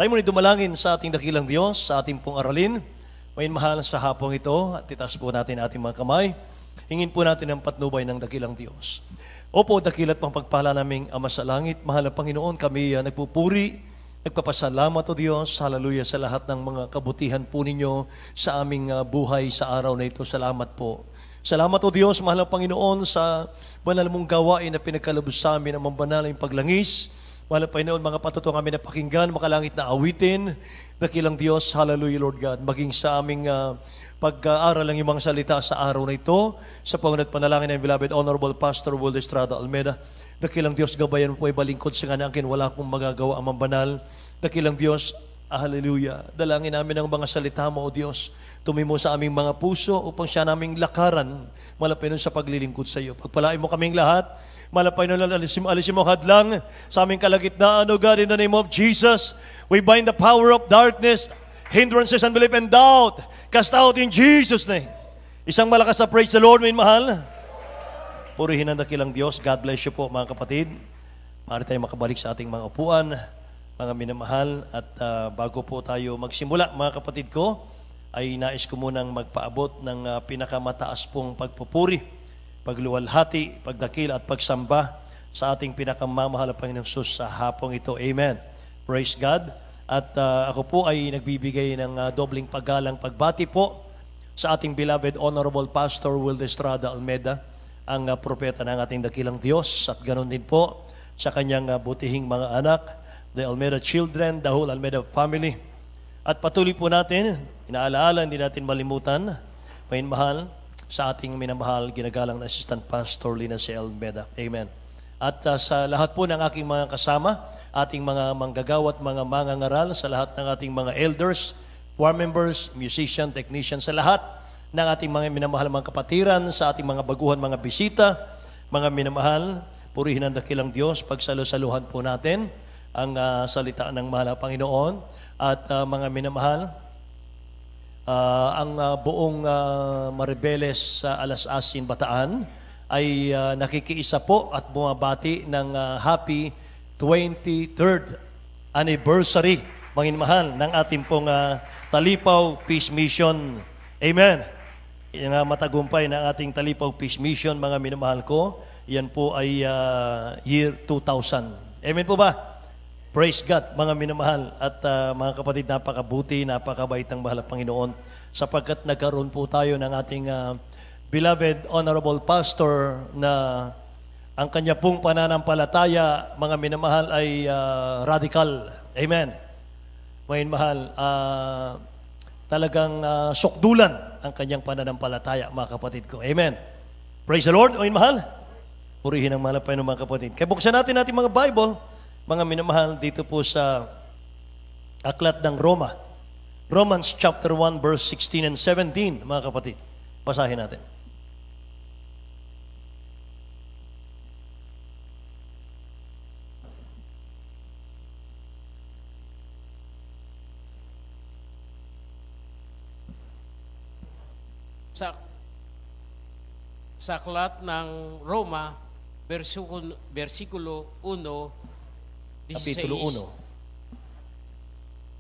Tayo muna dumalangin sa ating dakilang Diyos, sa ating pong aralin. May mahal sa hapong ito, at itaas po natin ating mga kamay. Hingin po natin ang patnubay ng dakilang Diyos. Opo, dakilat pang pagpala naming Ama sa Langit, mahal na Panginoon, kami nagpupuri, nagpapasalamat o Diyos, hallelujah, sa lahat ng mga kabutihan po ninyo sa aming buhay sa araw na ito. Salamat po. Salamat o Diyos, mahal na Panginoon, sa banal mong gawain na pinagkalabos sa amin ang mambanalang paglangis. Mahal na Panginoon, mga patutong kami na pakinggan, makalangit na awitin, dakilang Diyos, hallelujah Lord God, maging sa aming pag-aaral ng iyong mga salita sa araw na ito, sa pangunat panalangin ng beloved Honorable Pastor Will Estrada Almeida. Dakilang Diyos, gabayan po ay balingkod sa kanakin, wala akong magagawa ang mambanal. Dakilang Diyos, hallelujah, dalangin namin ang mga salita mo, O Diyos, tumimo sa aming mga puso upang siya naming lakaran, malapay nun sa paglilingkod sa iyo. Pagpalain mo kaming lahat, malapay nun alisin mo hadlang sa aming kalagitnaan, O God, in the name of Jesus. We bind the power of darkness, hindrances, unbelief, and doubt. Cast out in Jesus' name. Isang malakas na praise the Lord, may mahal. Purihin ang dakilang Diyos. God bless you po, mga kapatid. Maaari tayo makabalik sa ating mga upuan, mga minamahal. At bago po tayo magsimula, mga kapatid ko, ay nais ko munang magpaabot ng pinakamataas pong pagpupuri, pagluwalhati, pagdakil at pagsamba sa ating pinakamamahal na Panginoong Sus sa hapong ito. Amen. Praise God. At ako po ay nagbibigay ng dobling paggalang pagbati po sa ating beloved Honorable Pastor Will Estrada Almeida, ang propeta ng ating dakilang Diyos, at ganoon din po sa kanyang butihing mga anak, the Almeida children, the whole Almeida family. At patuloy po natin, inaalaala, hindi natin malimutan, may mahal sa ating minamahal, ginagalang na Assistant Pastor Lina C. Almeida. Amen. At sa lahat po ng aking mga kasama, ating mga manggagawat, mga mangangaral, sa lahat ng ating mga elders, choir members, musician, technician, sa lahat ng ating mga minamahal mga kapatiran, sa ating mga baguhan, mga bisita, mga minamahal, purihin ang dakilang Diyos, pagsalo-saluhan po natin ang salita ng mahal na Panginoon. At mga minamahal, ang buong Maribeles sa Alas Asin, Bataan, ay nakikiisa po at bumabati ng happy 23rd anniversary, mga mahal, ng ating pong Talipaw Peace Mission. Amen. Yung matagumpay ng ating Talipaw Peace Mission, mga minamahal ko, yan po ay year 2000. Amen po ba? Praise God, mga minamahal. At mga kapatid, napakabuti, napakabait ng mahal na Panginoon, sapagkat nagkaroon po tayo ng ating beloved Honorable Pastor na ang kanya pong pananampalataya, mga minamahal, ay radical. Amen. Mga mahal, talagang sukdulan ang kanyang pananampalataya, mga kapatid ko. Amen. Praise the Lord, mga mahal. Purihin ang mahal pa ng mga kapatid. Kaya buksan natin mga Bible, mga minamahal, dito po sa aklat ng Roma. Romans chapter 1, verse 16 and 17, mga kapatid. Basahin natin. Sa aklat ng Roma, versikulo 1, 16,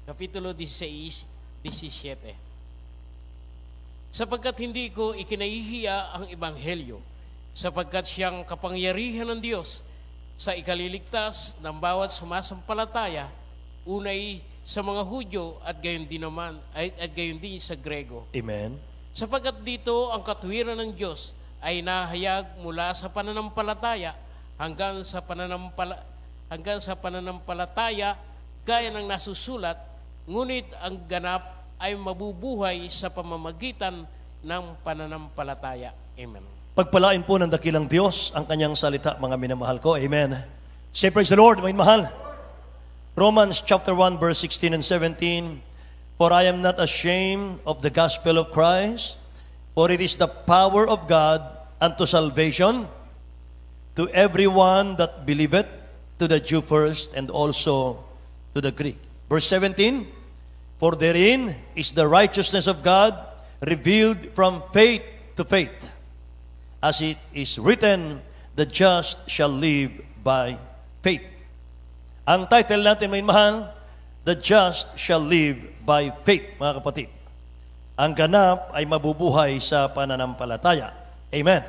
Kapitulo 16, 17. Sapagkat hindi ko ikinahihiya ang Ebanghelyo, sapagkat siyang kapangyarihan ng Diyos sa ikaliligtas ng bawat sumasampalataya, unay sa mga Hudyo at gayon din sa Grego. Amen. Sapagkat dito ang katuwiran ng Diyos ay nahayag mula sa pananampalataya hanggang sa pananampalataya gaya ng nasusulat, ngunit ang ganap ay mabubuhay sa pamamagitan ng pananampalataya. Amen. Pagpalain po ng dakilang Diyos ang kanyang salita, mga minamahal ko. Amen. Say praise the Lord, mga mahal. Romans chapter 1, verse 16 and 17. For I am not ashamed of the gospel of Christ, for it is the power of God unto salvation to everyone that believeth, to the Jew first, and also to the Greek. Verse 17, for therein is the righteousness of God revealed from faith to faith, as it is written, the just shall live by faith. Ang title natin, may mahal, The just shall live by faith, mga kapatid. Ang ganap ay mabubuhay sa pananampalataya. Amen.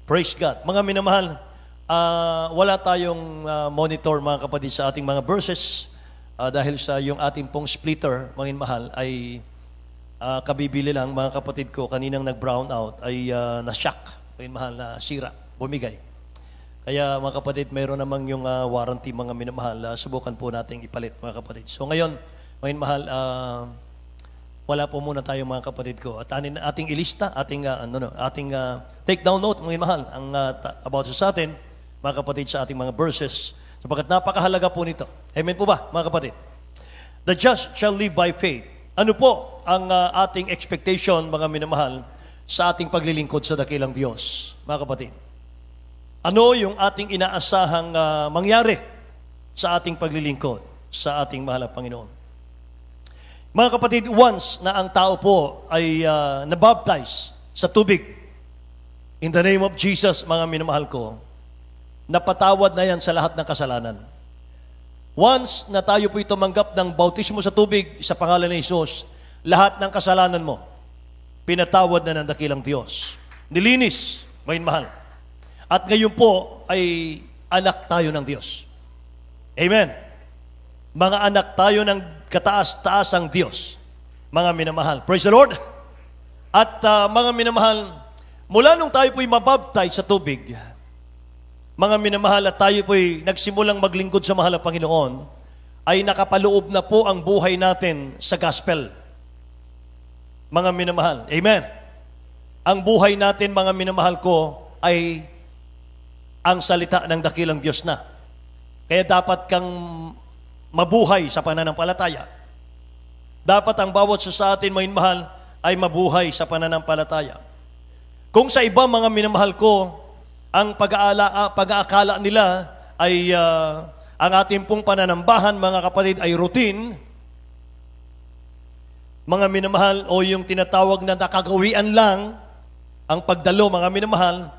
Praise God. Mga minamahal, wala tayong monitor, mga kapatid, sa ating mga verses dahil sa yung ating pong splitter, mga minamahal, ay kabibili lang, mga kapatid ko, kaninang nag-brown out, ay na-shock, mga minamahal, na sira, bumigay. Kaya mga kapatid, mayroon namang yung warranty, mga minamahal, subukan po nating ipalit, mga kapatid. So ngayon, mga minamahal, wala po muna tayo, mga kapatid ko. At ating ilista, ating take down note, mga minamahal, ang about sa atin, mga kapatid, sa ating mga verses, sapagkat napakahalaga po nito. Amen po ba, mga kapatid? The just shall live by faith. Ano po ang ating expectation, mga minamahal, sa ating paglilingkod sa dakilang Diyos, mga kapatid? Ano yung ating inaasahang mangyari sa ating paglilingkod sa ating mahal na Panginoon? Mga kapatid, once na ang tao po ay nabaptize sa tubig, in the name of Jesus, mga minamahal ko, napatawad na yan sa lahat ng kasalanan. Once na tayo po tumanggap ng bautismo sa tubig sa pangalan ni Jesus, lahat ng kasalanan mo, pinatawad na ng dakilang Diyos. Nilinis, mga minamahal. At ngayon po ay anak tayo ng Diyos. Amen. Mga anak tayo ng kataas-taasang Diyos. Mga minamahal. Praise the Lord. At mga minamahal, mula nung tayo po'y mabaptize sa tubig, mga minamahal, at tayo po'y nagsimulang maglingkod sa mahal na Panginoon, ay nakapaloob na po ang buhay natin sa gospel. Mga minamahal. Amen. Ang buhay natin, mga minamahal ko, ay ang salita ng dakilang Diyos na. Kaya dapat kang mabuhay sa pananampalataya. Dapat ang bawat sa atin, mga minamahal, ay mabuhay sa pananampalataya. Kung sa iba, mga minamahal ko, ang pag-aakala nila ay ang ating pong pananambahan, mga kapatid, ay routine, mga minamahal, o yung tinatawag na nakagawian lang, ang pagdalo, mga minamahal,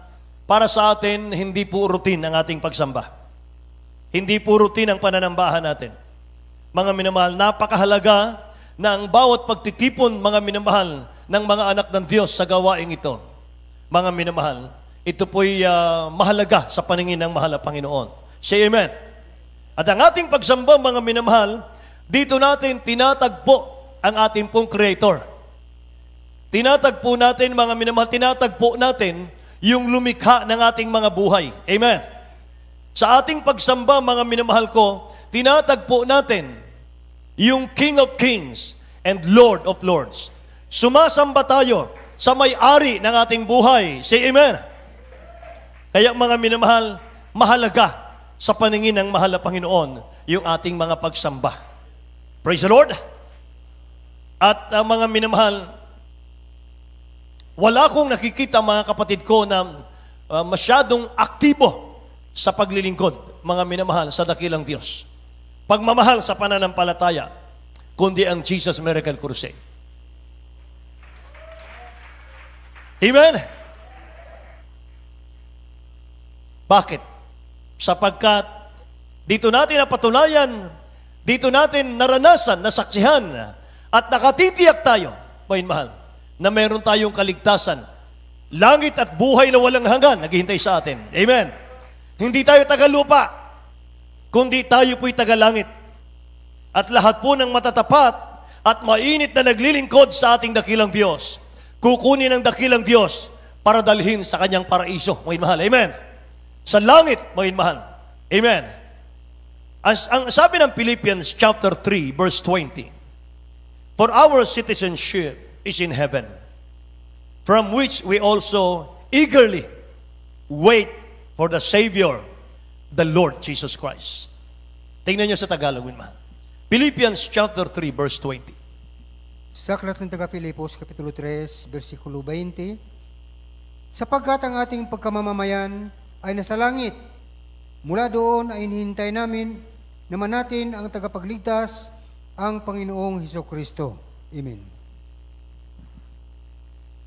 para sa atin, hindi po routine ang ating pagsamba. Hindi po routine ang pananambahan natin. Mga minamahal, napakahalaga na ang bawat pagtitipon, mga minamahal, ng mga anak ng Diyos sa gawaing ito. Mga minamahal, ito po'y mahalaga sa paningin ng mahal na Panginoon. Say amen. At ang ating pagsamba, mga minamahal, dito natin tinatagpo ang ating pong Creator. Tinatagpo natin, mga minamahal, tinatagpo natin yung lumikha ng ating mga buhay. Amen. Sa ating pagsamba, mga minamahal ko, tinatagpo natin yung King of Kings and Lord of Lords. Sumasamba tayo sa may-ari ng ating buhay. Say amen. Kaya mga minamahal, mahalaga sa paningin ng mahal na Panginoon yung ating mga pagsamba. Praise the Lord. At mga minamahal, wala akong nakikita, mga kapatid ko, na masyadong aktibo sa paglilingkod, mga minamahal, sa dakilang Diyos. Pagmamahal sa pananampalataya, kundi ang Jesus Miracle Crusade. Amen? Bakit? Sapagkat dito natin napatunayan, dito natin naranasan, nasaksihan, at nakatitiyak tayo, mga mahal, na meron tayong kaligtasan. Langit at buhay na walang hanggan naghihintay sa atin. Amen. Hindi tayo tagalupa, kundi tayo po'y tagalangit. At lahat po ng matatapat at mainit na naglilingkod sa ating dakilang Diyos, kukunin ng dakilang Diyos para dalhin sa kanyang paraiso, mga mahal. Amen. Sa langit, mga mahal. Amen. Ang sabi ng Philippians chapter 3, verse 20, for our citizenship is in heaven, from which we also eagerly wait for the Savior, the Lord Jesus Christ. Tingnan niyo sa Tagalog, mahal. Philippians chapter 3, verse 20. Sa aklat ng taga-Filipos, Kapitulo 3, versikulo 20, sapagkat ang ating pagkamamamayan ay nasa langit, mula doon ay hinihintay namin naman natin ang tagapagligtas, ang Panginoong Hesukristo. Amen.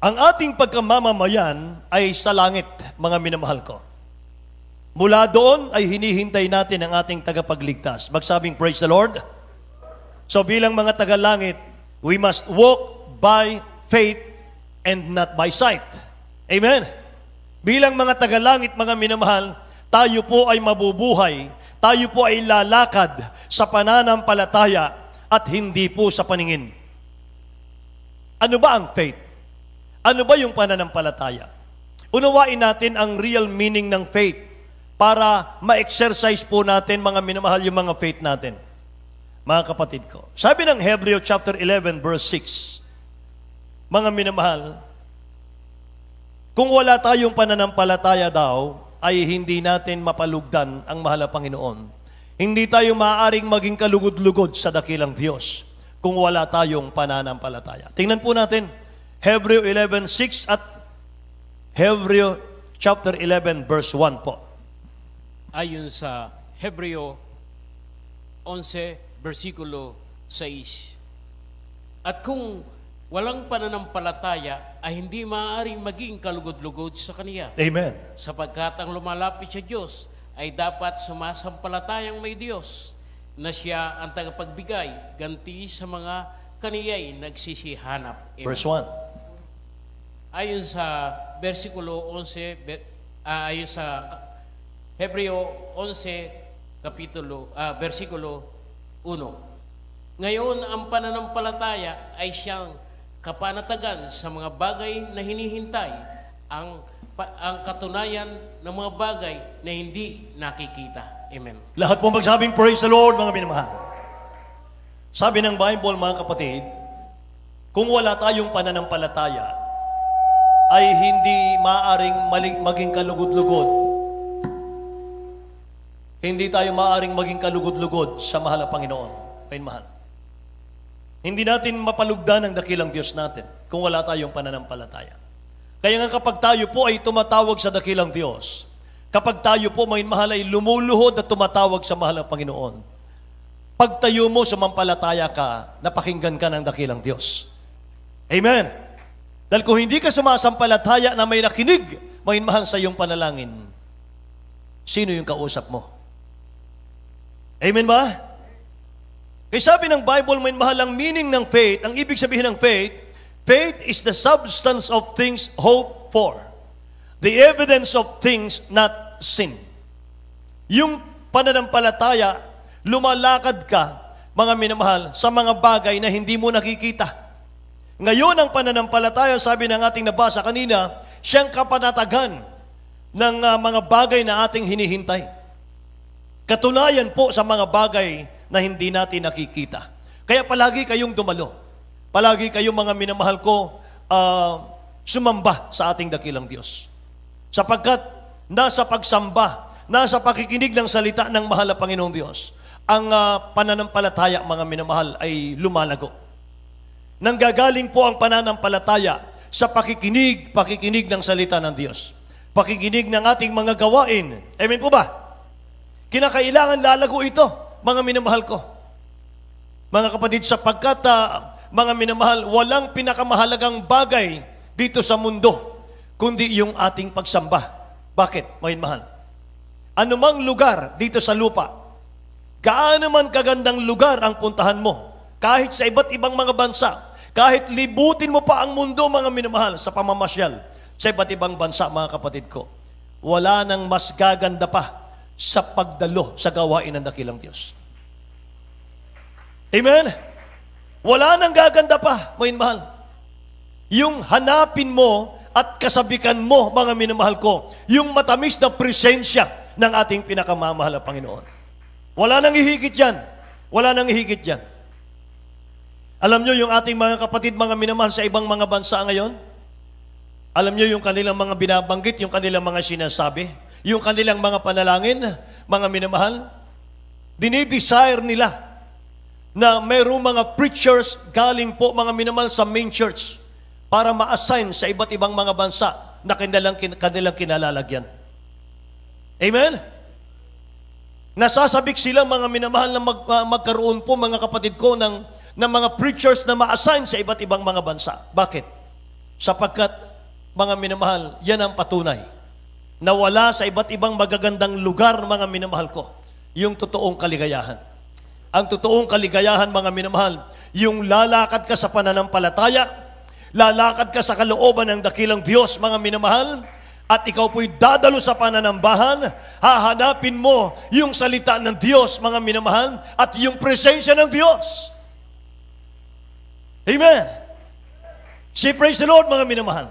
Ang ating pagkamamamayan ay sa langit, mga minamahal ko. Mula doon ay hinihintay natin ang ating tagapagligtas. Magsabing, praise the Lord. So bilang mga taga-langit, we must walk by faith and not by sight. Amen? Bilang mga taga-langit, mga minamahal, tayo po ay mabubuhay, tayo po ay lalakad sa pananampalataya at hindi po sa paningin. Ano ba ang faith? Ano ba yung pananampalataya? Unawain natin ang real meaning ng faith para ma-exercise po natin, mga minamahal, yung mga faith natin. Mga kapatid ko. Sabi ng Hebreo chapter 11 verse 6, mga minamahal, kung wala tayong pananampalataya daw, ay hindi natin mapalugdan ang mahal na Panginoon. Hindi tayo maaaring maging kalugod-lugod sa dakilang Diyos kung wala tayong pananampalataya. Tingnan po natin, Hebreo 11:6 at Hebreo chapter 11 verse 1 po. Ayon sa Hebreo 11, versikulo 6. At kung walang pananampalataya, ay hindi maaaring maging kalugod-lugod sa Kaniya. Amen. Sapagkat ang lumalapit sa Diyos ay dapat sumasampalatayang may Diyos na siya ang tagapagbigay, ganti sa mga kaniya'y nagsisihanap. Amen. Verse 1. Ayon sa versikulo 11, ayon sa Hebreo 11, versikulo 1. Ngayon, ang pananampalataya ay siyang kapanatagan sa mga bagay na hinihintay, ang katunayan ng mga bagay na hindi nakikita. Amen. Lahat po magsabing praise the Lord, mga minamahal. Sabi ng Bible, mga kapatid, kung wala tayong pananampalataya, ay hindi maaring maging kalugod-lugod. Hindi tayo maaring maging kalugod-lugod sa mahal na Panginoon. Ayun, mahal. Hindi natin mapalugdan ang dakilang Diyos natin kung wala tayong pananampalataya. Kaya nga kapag tayo po ay tumatawag sa dakilang Diyos, kapag tayo po, mga mahal, ay lumuluhod at tumatawag sa mahal na Panginoon, pagtayo mo, sumampalataya ka, napakinggan ka ng dakilang Diyos. Amen. Dahil kung hindi ka sumasampalataya na may nakinig, mga mahal, sa iyong panalangin, sino yung kausap mo? Amen ba? Kaya sabi ng Bible, may mahal, ang meaning ng faith, ang ibig sabihin ng faith, faith is the substance of things hoped for, the evidence of things not seen. Yung pananampalataya, lumalakad ka, mga minamahal, sa mga bagay na hindi mo nakikita. Ngayon, ang pananampalataya, sabi ng ating nabasa kanina, siyang kapanatagan ng mga bagay na ating hinihintay. Katunayan po sa mga bagay na hindi natin nakikita. Kaya palagi kayong dumalo. Palagi kayong, mga minamahal ko, sumamba sa ating dakilang Diyos. Sapagkat nasa pagsamba, nasa pakikinig ng salita ng mahal na Panginoong Diyos, ang pananampalataya, mga minamahal, ay lumalago. Nanggagaling po ang pananampalataya sa pakikinig ng salita ng Diyos. Pakikinig ng ating mga gawain. Amen po ba? Kinakailangan lalago ito, mga minamahal ko. Mga kapatid, sapagkat mga minamahal, walang pinakamahalagang bagay dito sa mundo, kundi yung ating pagsamba. Bakit, mga minamahal? Anumang lugar dito sa lupa, gaano man kagandang lugar ang puntahan mo, kahit sa iba't ibang mga bansa, kahit libutin mo pa ang mundo, mga minamahal, sa pamamasyal, sa iba't ibang bansa, mga kapatid ko, wala nang mas gaganda pa sa pagdalo sa gawain ng dakilang Diyos. Amen? Wala nang gaganda pa, mga minamahal. Yung hanapin mo at kasabikan mo, mga minamahal ko, yung matamis na presensya ng ating pinakamamahal na Panginoon. Wala nang hihigit yan. Wala nang hihigit yan. Alam nyo yung ating mga kapatid, mga minamahal sa ibang mga bansa ngayon? Alam nyo yung kanilang mga binabanggit, yung kanilang mga sinasabi, yung kanilang mga panalangin, mga minamahal? Dinidesire nila na mayroong mga preachers galing po, mga minamahal, sa main church para ma-assign sa iba't ibang mga bansa na kanilang kinalalagyan. Amen? Nasasabik sila, mga minamahal, na magkaroon po, mga kapatid ko, ng mga preachers na ma-assign sa iba't ibang mga bansa. Bakit? Sapagkat, mga minamahal, yan ang patunay na wala sa iba't ibang magagandang lugar, mga minamahal ko, yung totoong kaligayahan. Ang totoong kaligayahan, mga minamahal, yung lalakad ka sa pananampalataya, lalakad ka sa kalooban ng dakilang Diyos, mga minamahal, at ikaw po'y dadalo sa pananambahan, hahanapin mo yung salita ng Diyos, mga minamahal, at yung presensya ng Diyos. Amen. Say praise the Lord, mga minamahal.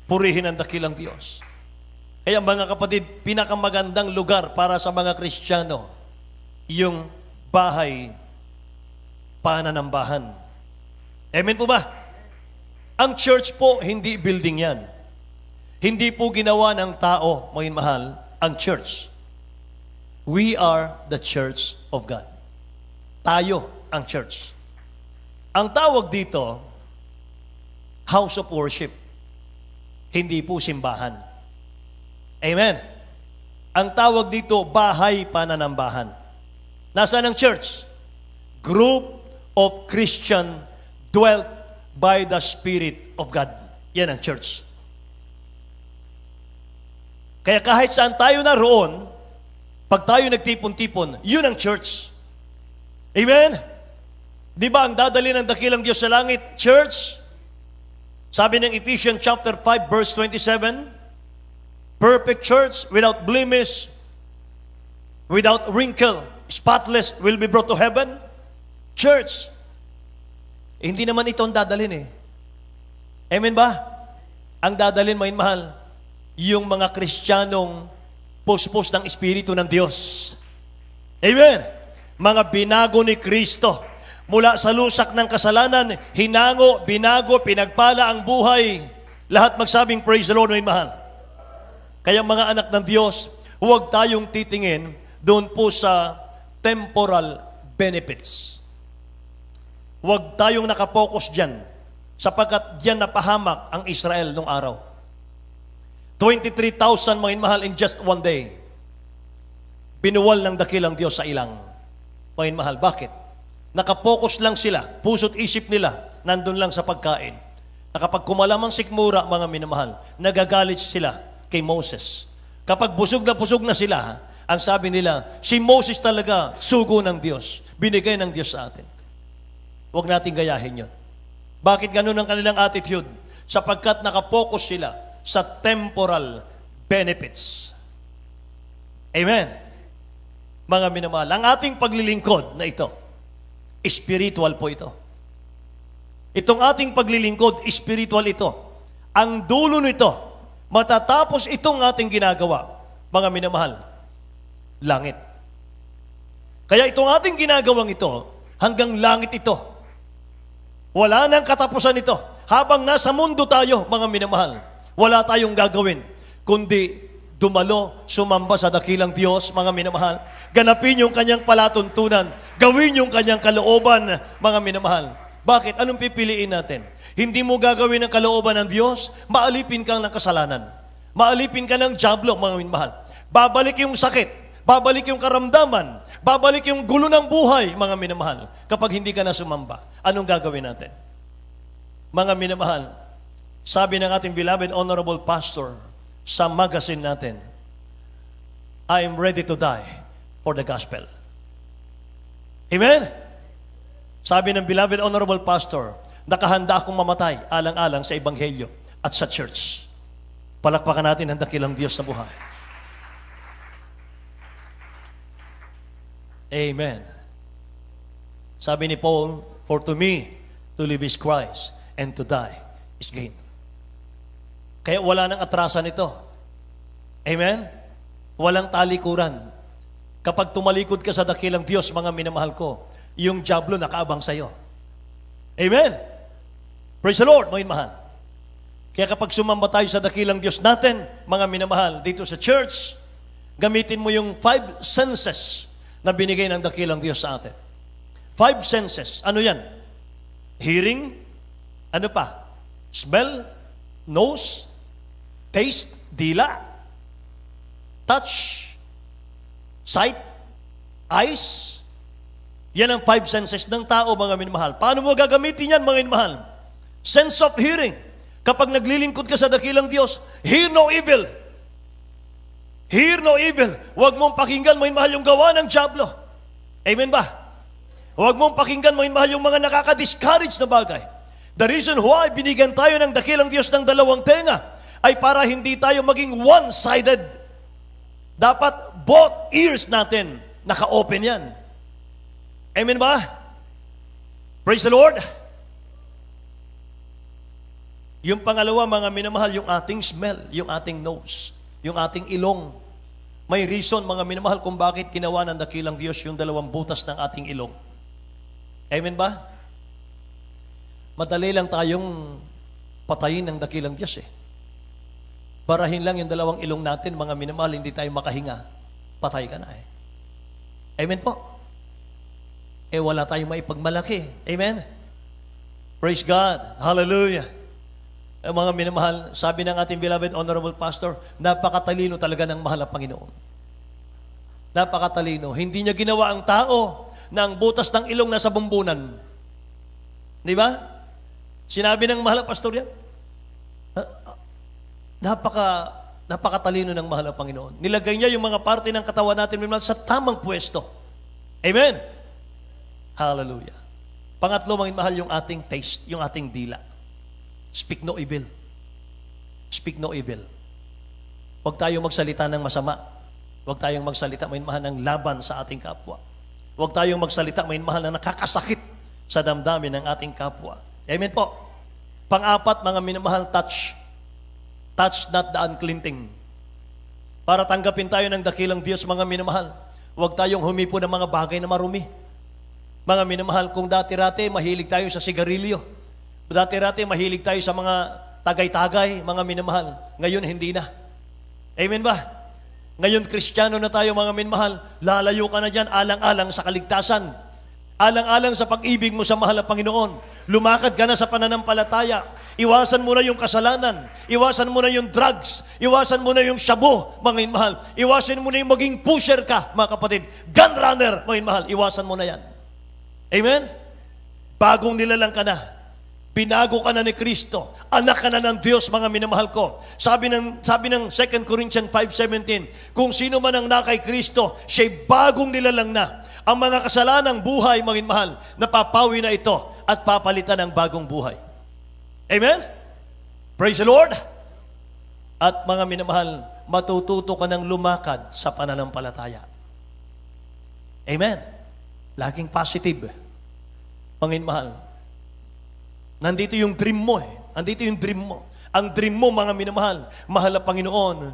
Purihin ang dakilang Diyos. Kaya mga kapatid, pinakamagandang lugar para sa mga Kristiyano, yung bahay pananambahan. Amen po ba? Ang church po, hindi building yan. Hindi po ginawa ng tao, mga mahal, ang church. We are the church of God. Tayo ang church. Ang tawag dito, house of worship. Hindi po simbahan. Amen. Ang tawag dito, bahay pananambahan. Nasaan ang church? Group of Christian dwelt by the Spirit of God. Yan ang church. Kaya kahit saan tayo naroon, pag tayo nagtipon-tipon, yun ang church. Amen? Di ba ang dadali ng dakilang Diyos sa langit? Church? Sabi ng Ephesians chapter 5 verse 27, perfect church without blemish, without wrinkle, spotless will be brought to heaven. Church. Hindi naman ito ang dadalhin eh. Amen ba? Ang dadalhin, mahal, yung mga Kristiyanong puspos ng Espiritu ng Diyos. Amen. Mga binago ni Kristo. Mula sa lusak ng kasalanan, hinango, binago, pinagpala ang buhay. Lahat magsabing praise the Lord, mahal. Kaya mga anak ng Diyos, huwag tayong titingin doon po sa temporal benefits. Huwag tayong nakapokus dyan, sapagkat dyan napahamak ang Israel nung araw. 23,000 mga mahal in just one day. Binuwal ng dakilang Diyos sa ilang. Mga mahal, bakit? Nakapokus lang sila, puso't isip nila, nandun lang sa pagkain. Kapag kumalamang sikmura, mga minamahal, nagagalit sila kay Moses. Kapag busog na sila, ang sabi nila, si Moses talaga, sugo ng Diyos. Binigay ng Diyos sa atin. Huwag natin gayahin yun. Bakit ganun ang kanilang attitude? Sapagkat nakapokus sila sa temporal benefits. Amen. Mga minamahal, ang ating paglilingkod na ito, spiritual po ito. Itong ating paglilingkod, spiritual ito. Ang dulo nito, matatapos itong ating ginagawa, mga minamahal, langit. Kaya itong ating ginagawang ito, hanggang langit ito. Wala nang katapusan ito. Habang nasa mundo tayo, mga minamahal, wala tayong gagawin, kundi dumalo, sumamba sa dakilang Diyos, mga minamahal. Ganapin yung kanyang palatuntunan. Gawin yung kanyang kalooban, mga minamahal. Bakit? Anong pipiliin natin? Hindi mo gagawin ang kalooban ng Diyos, maalipin kang ng kasalanan. Maalipin ka ng diablo, mga minamahal. Babalik yung sakit, babalik yung karamdaman, babalik yung gulo ng buhay, mga minamahal. Kapag hindi ka na sumamba, anong gagawin natin? Mga minamahal, sabi ng ating beloved honorable pastor sa magazine natin, I am ready to die for the gospel. Amen? Sabi ng beloved honorable pastor, nakahanda akong mamatay alang-alang sa ebanghelyo at sa church. Palakpakan natin ang dakilang Diyos na buhay. Amen. Sabi ni Paul, for to me, to live is Christ, and to die is gain. Kaya wala nang atrasan ito. Amen? Walang talikuran. Kapag tumalikod ka sa dakilang Diyos, mga minamahal ko, yung diablo nakaabang sa'yo. Amen? Praise the Lord, mga minamahal. Kaya kapag sumamba tayo sa dakilang Diyos natin, mga minamahal, dito sa church, gamitin mo yung 5 senses na binigay ng dakilang Diyos sa atin. 5 senses. Ano yan? Hearing. Ano pa? Smell. Nose. Taste. Dila. Touch. Sight. Eyes. Yan ang 5 senses ng tao, mga minamahal. Paano mo gagamitin yan, mga minamahal? Sense of hearing. Kapag naglilingkod ka sa dakilang Diyos, hear no evil. Hear no evil. Huwag mong pakinggan, mga minamahal, yung gawa ng diablo. Amen ba? Huwag mong pakinggan, mga mahal, yung mga nakaka-discourage na bagay. The reason why binigyan tayo ng dakilang Diyos ng dalawang tenga ay para hindi tayo maging one-sided. Dapat both ears natin naka-open yan. Amen ba? Praise the Lord. Yung pangalawa, mga minamahal, yung ating smell, yung ating nose, yung ating ilong. May reason, mga minamahal, kung bakit ginawa ng dakilang Diyos yung dalawang butas ng ating ilong. Amen ba? Madali lang tayong patayin ng dakilang Diyos eh. Barahin lang yung dalawang ilong natin, mga minamahal, hindi tayo makahinga. Patay ka na eh. Amen po. Eh wala tayong maipagmalaki. Amen? Praise God. Hallelujah. Mga minamahal, sabi ng ating beloved honorable pastor, napakatalino talaga ng mahal na Panginoon. Napakatalino. Hindi niya ginawa ang tao na ang butas ng ilong nasa bumbunan. Di ba? Sinabi ng mahal na pastor yan. Napakatalino ng mahal na Panginoon. Nilagay niya yung mga parte ng katawan natin minamahal sa tamang pwesto. Amen? Hallelujah. Pangatlo, mga mahal, yung ating taste, yung ating dila. Speak no evil. Speak no evil. Huwag tayong magsalita ng masama. Huwag tayong magsalita, may mahal, ng laban sa ating kapwa. Huwag tayong magsalita, may mahal, na nakakasakit sa damdamin ng ating kapwa. Amen po. Pang-apat, mga minamahal, touch. Touch not the unclean thing. Para tanggapin tayo ng dakilang Diyos, mga minamahal, huwag tayong humipo ng mga bagay na marumi. Mga minamahal, kung dati-rati mahilig tayo sa sigarilyo, dati-rati mahilig tayo sa mga tagay-tagay, mga minamahal. Ngayon, hindi na. Amen ba? Ngayon, Kristiyano na tayo, mga minamahal. Lalayo ka na dyan, alang-alang sa kaligtasan. Alang-alang sa pag-ibig mo sa mahal na Panginoon. Lumakad ka na sa pananampalataya. Iwasan mo na yung kasalanan. Iwasan mo na yung drugs. Iwasan mo na yung shabu, mga minamahal. Iwasan mo na yung maging pusher ka, mga kapatid. Gun runner, mga minamahal. Iwasan mo na yan. Amen? Bagong nilalang ka na. Binago ka na ni Kristo. Anak ka na ng Diyos, mga minamahal ko. Sabi ng 2 Corinthians 5:17, kung sino man ang nakay Kristo, siya'y bagong nilalang na. Ang mga kasalanang buhay, mga minamahal, napapawi na ito at papalitan ng bagong buhay. Amen? Praise the Lord! At mga minamahal, matututo ka ng lumakad sa pananampalataya. Amen? Laging positive. Mga minamahal, nandito yung dream mo eh. Nandito yung dream mo. Ang dream mo, mga minamahal, mahal na Panginoon,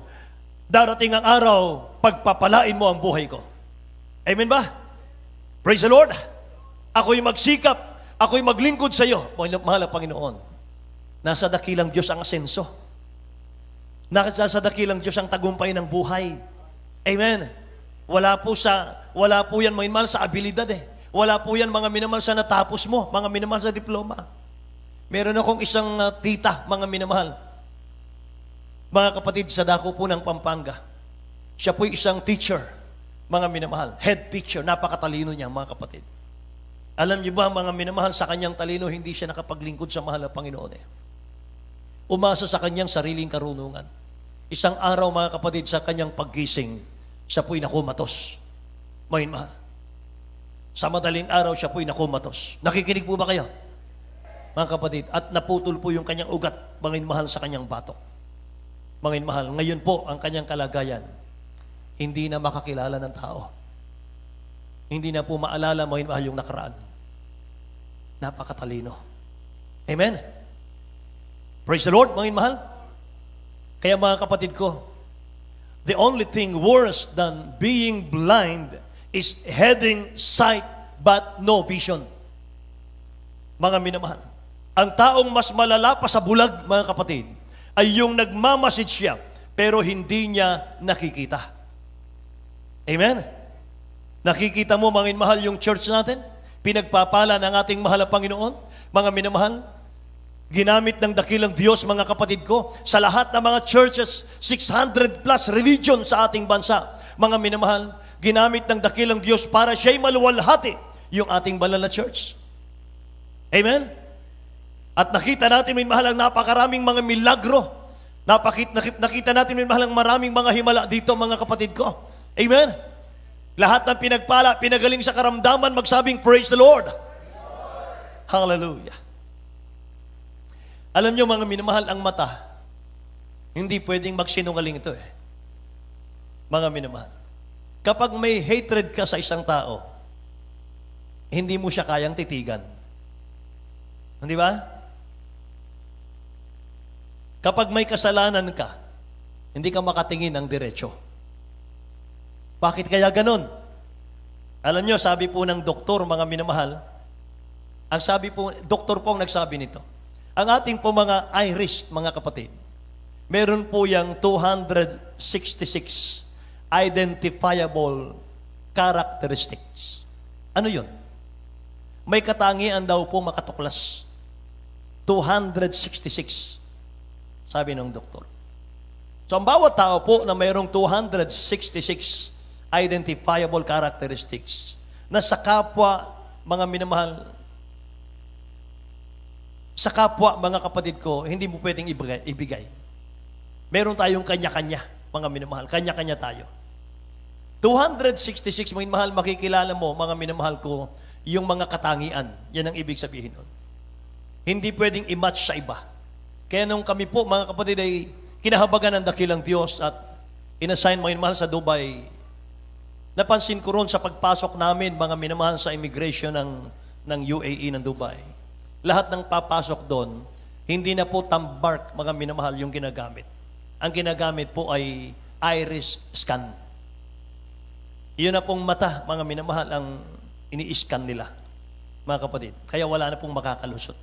darating ang araw, pagpapalain mo ang buhay ko. Amen ba? Praise the Lord. Ako'y magsikap. Ako'y maglingkod sa iyo, mahal na Panginoon. Nasa dakilang Diyos ang asenso. Nasa dakilang Diyos ang tagumpay ng buhay. Amen. Wala po yan, mga minamahal, sa abilidad eh. Wala po yan, mga minamahal, sa natapos mo, mga minamahal, sa diploma. Meron akong isang tita, mga minamahal. Mga kapatid, sa dako po ng Pampanga. Siya po'y isang teacher, mga minamahal. Head teacher, napakatalino niya, mga kapatid. Alam niyo ba, mga minamahal, sa kanyang talino, hindi siya nakapaglingkod sa mahal na Panginoon eh. Umasa sa kanyang sariling karunungan. Isang araw, mga kapatid, sa kanyang paggising, siya po'y nakumatos. Mga minamahal. Sa madaling araw, siya po'y nakumatos. Nakikinig po ba kayo? Mga kapatid, at naputol po yung kanyang ugat, mga mahal, sa kanyang batok. Mga mahal, ngayon po ang kanyang kalagayan, hindi na makakilala ng tao. Hindi na po maalala, mga mahal, yung nakaraan. Napakatalino. Amen? Praise the Lord, mga mahal. Kaya mga kapatid ko, the only thing worse than being blind is having sight but no vision. Mga minamahal, ang taong mas malala pa sa bulag, mga kapatid, ay yung nagmamasid siya, pero hindi niya nakikita. Amen? Nakikita mo, mga minamahal, yung church natin? Pinagpapala ng ating mahal na Panginoon? Mga minamahal, ginamit ng dakilang Diyos, mga kapatid ko, sa lahat ng mga churches, 600 plus religion sa ating bansa. Mga minamahal, ginamit ng dakilang Diyos para siya'y maluwalhati yung ating banal na church. Amen? At nakita natin, may mahal, ang napakaraming mga milagro. Nakita natin, may mahal, ang maraming mga himala dito, mga kapatid ko. Amen? Lahat ng pinagpala, pinagaling sa karamdaman, magsabing, praise the Lord. Hallelujah. Alam nyo mga minamahal, ang mata, hindi pwedeng magsinungaling ito eh. Mga minamahal. Kapag may hatred ka sa isang tao, hindi mo siya kayang titigan. Hindi ba? Kapag may kasalanan ka, hindi ka makatingin ng diretso. Bakit kaya ganun? Alam nyo, sabi po ng doktor, mga minamahal, ang sabi po, doktor po ang nagsabi nito, ang ating po mga iris, mga kapatid, meron po yung 266 identifiable characteristics. Ano yun? May katangian daw po makatuklas. 266, sabi ng doktor. So, ang bawat tao po na mayroong 266 identifiable characteristics na sa kapwa, mga minamahal, sa kapwa, mga kapatid ko, hindi mo pwedeng ibigay. Meron tayong kanya-kanya, mga minamahal. Kanya-kanya tayo. 266, mga minamahal, makikilala mo, mga minamahal ko, yung mga katangian. Yan ang ibig sabihin nun. Hindi pwedeng i-match sa iba. Kaya nung kami po, mga kapatid, ay kinahabagan ng dakilang Diyos at inassign, mga minamahal, sa Dubai. Napansin ko ron sa pagpasok namin, mga minamahal, sa immigration ng UAE ng Dubai. Lahat ng papasok doon, hindi na po tambark, mga minamahal, yung ginagamit. Ang ginagamit po ay iris scan. Iyon na pong mata, mga minamahal, ang ini-scan nila, mga kapatid. Kaya wala na pong makakalusot.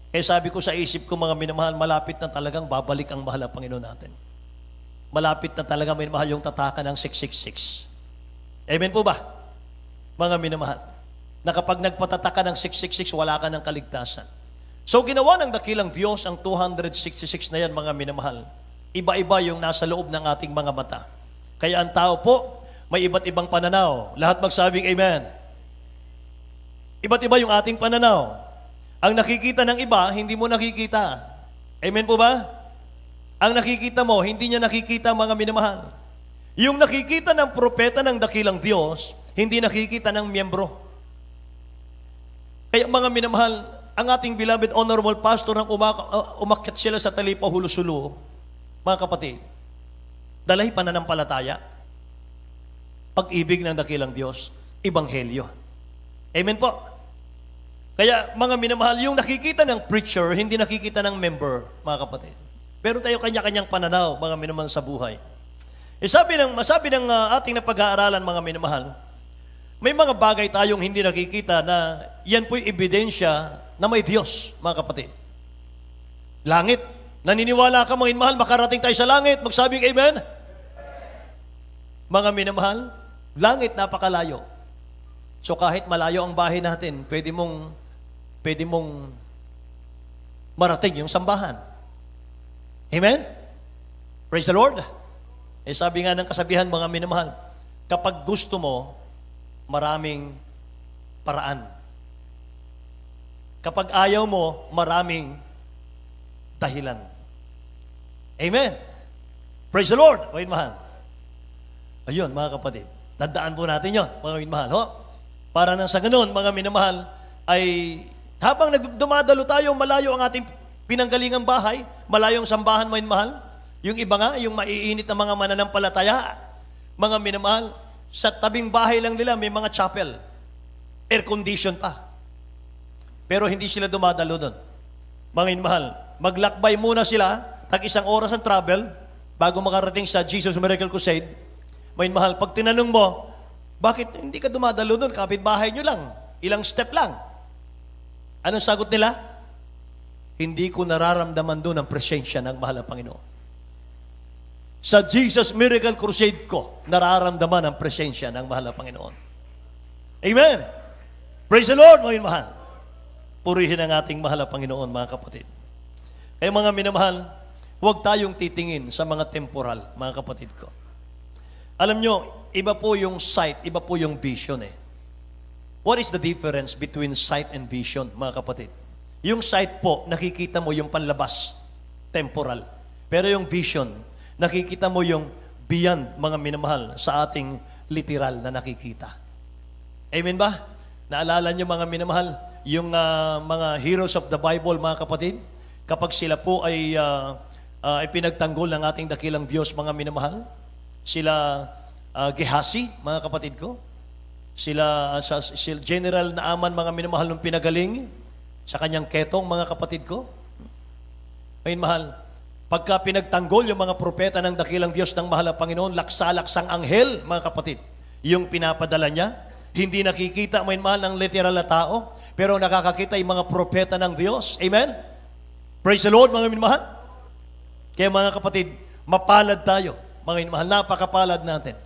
Kaya sabi ko sa isip ko, mga minamahal, malapit na talagang babalik ang mahal na Panginoon natin. Malapit na talaga, may mahal, yung tatakan ng 666. Amen po ba? Mga minamahal, na kapag nagpatataka ng 666, wala ka ng kaligtasan. So, ginawa ng dakilang Diyos ang 266 na yan, mga minamahal. Iba-iba yung nasa loob ng ating mga mata. Kaya ang tao po, may iba't ibang pananaw. Lahat magsabing amen. Iba't iba yung ating pananaw. Ang nakikita ng iba, hindi mo nakikita. Amen po ba? Ang nakikita mo, hindi niya nakikita, mga minamahal. Yung nakikita ng propeta ng dakilang Diyos, hindi nakikita ng miyembro. Kaya mga minamahal, ang ating beloved honorable pastor nang umakyat sila sa Talipa, Hulusulo, mga kapatid, dalahi pananampalataya, pag-ibig ng dakilang Diyos, ebanghelyo. Amen po. Kaya mga minamahal, yung nakikita ng preacher, hindi nakikita ng member, mga kapatid. Pero tayo kanya-kanyang pananaw, mga minamahal, sa buhay. Masabi ng ating napag-aaralan, mga minamahal, may mga bagay tayong hindi nakikita na yan po'y ebidensya na may Diyos, mga kapatid. Langit. Naniniwala ka, mga minamahal, makarating tayo sa langit. Magsabing amen? Mga minamahal, langit napakalayo. So kahit malayo ang bahay natin, pwede mong marating yung sambahan. Amen? Praise the Lord. Sabi nga ng kasabihan, mga minamahal, kapag gusto mo, maraming paraan. Kapag ayaw mo, maraming dahilan. Amen. Praise the Lord, mga minamahal. Ayun, mga kapatid, tandaan po natin yon, mga minamahal. Ho? Para nang sa ganun, mga minamahal, ay habang dumadalo tayo, malayo ang ating pinanggalingang bahay, malayo ang sambahan, mga minamahal. Yung iba nga, yung maiinit na mga mananampalataya, mga minamahal, sa tabing bahay lang nila, may mga chapel. Air condition pa. Pero hindi sila dumadalo doon. Mga minamahal, maglakbay muna sila, tag-isang oras ang travel, bago makarating sa Jesus Miracle Crusade. Mga minamahal, pag tinanong mo, bakit hindi ka dumadalo doon? Kapitbahay nyo lang. Ilang step lang. Anong sagot nila? Hindi ko nararamdaman doon ang presensya ng mahal na Panginoon. Sa Jesus Miracle Crusade ko, nararamdaman ang presensya ng mahal na Panginoon. Amen! Praise the Lord, mga minamahal. Purihin ang ating mahal na Panginoon, mga kapatid. Kaya mga minamahal, huwag tayong titingin sa mga temporal, mga kapatid ko. Alam nyo, iba po yung sight, iba po yung vision eh. What is the difference between sight and vision, mga kapatid? Yung sight po, nakikita mo yung panlabas, temporal. Pero yung vision, nakikita mo yung beyond, mga minamahal, sa ating literal na nakikita. Amen ba? Naalala niyo mga minamahal, yung mga heroes of the Bible, mga kapatid, kapag sila po ay pinagtanggol ng ating dakilang Diyos, mga minamahal, sila Gehazi, mga kapatid ko, sila General Naaman, mga minamahal, nung pinagaling sa kanyang ketong, mga kapatid ko. Ngayon, mahal, pagka pinagtanggol yung mga propeta ng dakilang Diyos ng mahal na Panginoon, laksa-laksang anghel, mga kapatid, yung pinapadala niya, hindi nakikita, may mahal, ng literal na tao, pero nakakakita yung mga propeta ng Diyos. Amen? Praise the Lord, mga minamahal. Kaya mga kapatid, mapalad tayo. Mga minamahal, napakapalad natin.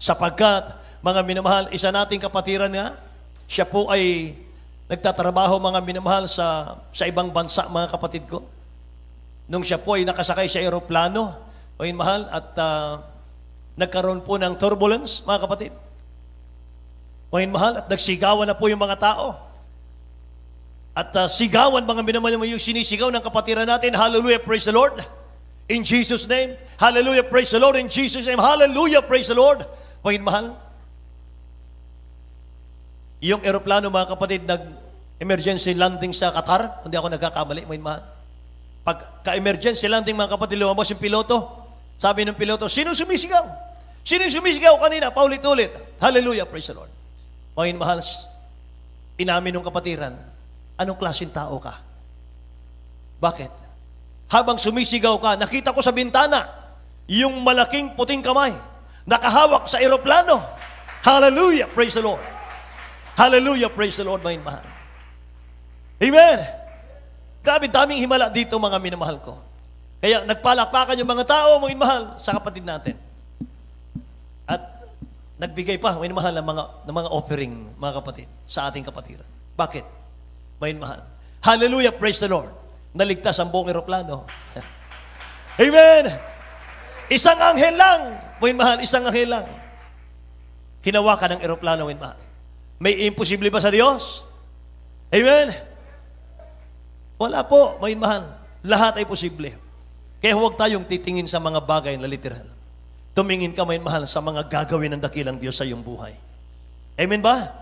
Sapagkat, mga minamahal, isa nating kapatiran nga, siya po ay nagtatrabaho, mga minamahal, sa ibang bansa, mga kapatid ko. Nung siya po ay nakasakay sa aeroplano, mga minamahal, at nagkaroon po ng turbulence, mga kapatid. Mga minamahal, at nagsigawan na po yung mga tao. At sigawan, mga minamahal, yung sinisigaw ng kapatiran natin, hallelujah, praise the Lord. In Jesus' name, hallelujah, praise the Lord. In Jesus' name, hallelujah, praise the Lord. Mga minamahal, yung aeroplano, mga kapatid, nag-emergency landing sa Qatar, hindi ako nagkakamali, mga minamahal. Pagka-emergency landing, mga kapatid, lumabas yung piloto. Sabi ng piloto, sino sumisigaw? Sino sumisigaw kanina? Paulit-ulit. Hallelujah, praise the Lord. Mga minamahal, inamin ng kapatiran, anong klaseng tao ka? Bakit? Habang sumisigaw ka, nakita ko sa bintana, yung malaking puting kamay, nakahawak sa aeroplano. Hallelujah, praise the Lord. Hallelujah, praise the Lord, mga minamahal. Amen. Grabe, daming himala dito, mga minamahal ko. Kaya nagpalakpakan yung mga tao, mga minamahal, sa kapatid natin. At nagbigay pa, mga minamahal, ng mga offering, mga kapatid, sa ating kapatiran. Bakit? Mga minamahal. Hallelujah, praise the Lord. Naligtas ang buong aeroplano. Amen. Isang anghel lang, mga minamahal, isang anghel lang. Hinawakan ng aeroplano, mga minamahal. May imposible ba sa Diyos? Amen? Wala po, mga mahal. Lahat ay posible. Kaya huwag tayong titingin sa mga bagay na literal. Tumingin ka, mga mahal, sa mga gagawin ng dakilang Diyos sa iyong buhay. Amen ba?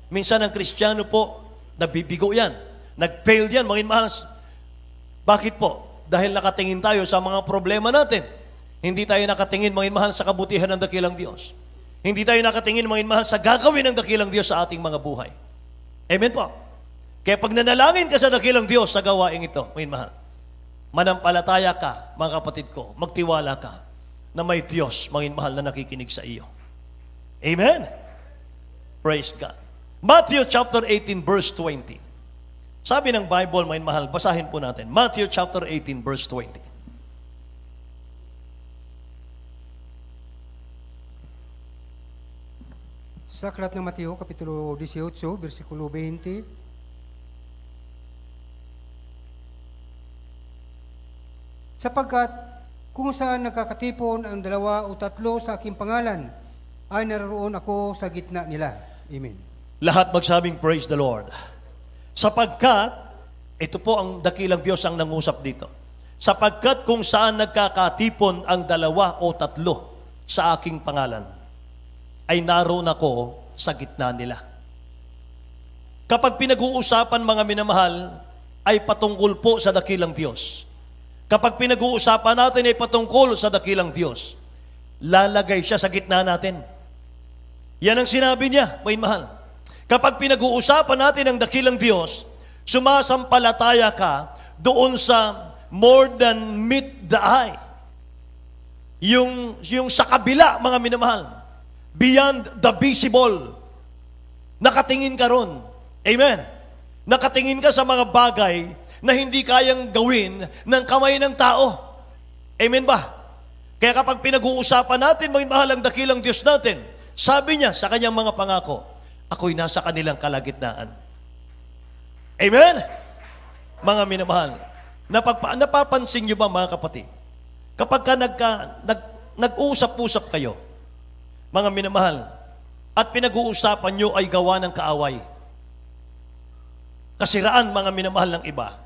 Minsan ang Kristiyano po, nabibigo yan. Nag-fail yan, mga mahal. Bakit po? Dahil nakatingin tayo sa mga problema natin. Hindi tayo nakatingin, mga mahal, sa kabutihan ng dakilang Diyos. Hindi tayo nakatingin, mga mahal, sa gagawin ng dakilang Diyos sa ating mga buhay. Amen po. Kaya pag nanalangin ka sa dakilang Diyos sa gawain ito, mga mahal, manampalataya ka, mga kapatid ko, magtiwala ka na may Diyos, mga mahal, na nakikinig sa iyo. Amen? Praise God. Matthew chapter 18, verse 20. Sabi ng Bible, mga mahal, basahin po natin. Matthew chapter 18, verse 20. Sa aklat ng Mateo, Kapitulo 18, versikulo 20. Sapagkat kung saan nagkakatipon ang 2 o 3 sa aking pangalan, ay naroon ako sa gitna nila. Amen. Lahat magsabing praise the Lord. Sapagkat, ito po ang dakilang Diyos ang nangusap dito. Sapagkat kung saan nagkakatipon ang 2 o 3 sa aking pangalan, ay naroon ako sa gitna nila. Kapag pinag-uusapan, mga minamahal, ay patungkol po sa dakilang Diyos. Kapag pinag-uusapan natin ay patungkol sa dakilang Diyos, lalagay siya sa gitna natin. Yan ang sinabi niya, mga minamahal. Kapag pinag-uusapan natin ang dakilang Diyos, sumasampalataya ka doon sa more than meet the eye. Yung sa kabila, mga minamahal. Beyond the visible. Nakatingin ka ron. Amen. Nakatingin ka sa mga bagay na hindi kayang gawin ng kamay ng tao. Amen ba? Kaya kapag pinag-uusapan natin, mga mahalang dakilang Diyos natin, sabi niya sa kanyang mga pangako, ako'y nasa kanilang kalagitnaan. Amen? Mga minamahal, napapansin niyo ba, mga kapatid? Kapag ka nag-uusap-usap kayo, mga minamahal, at pinag-uusapan nyo ay gawa ng kaaway. Kasiraan, mga minamahal ng iba.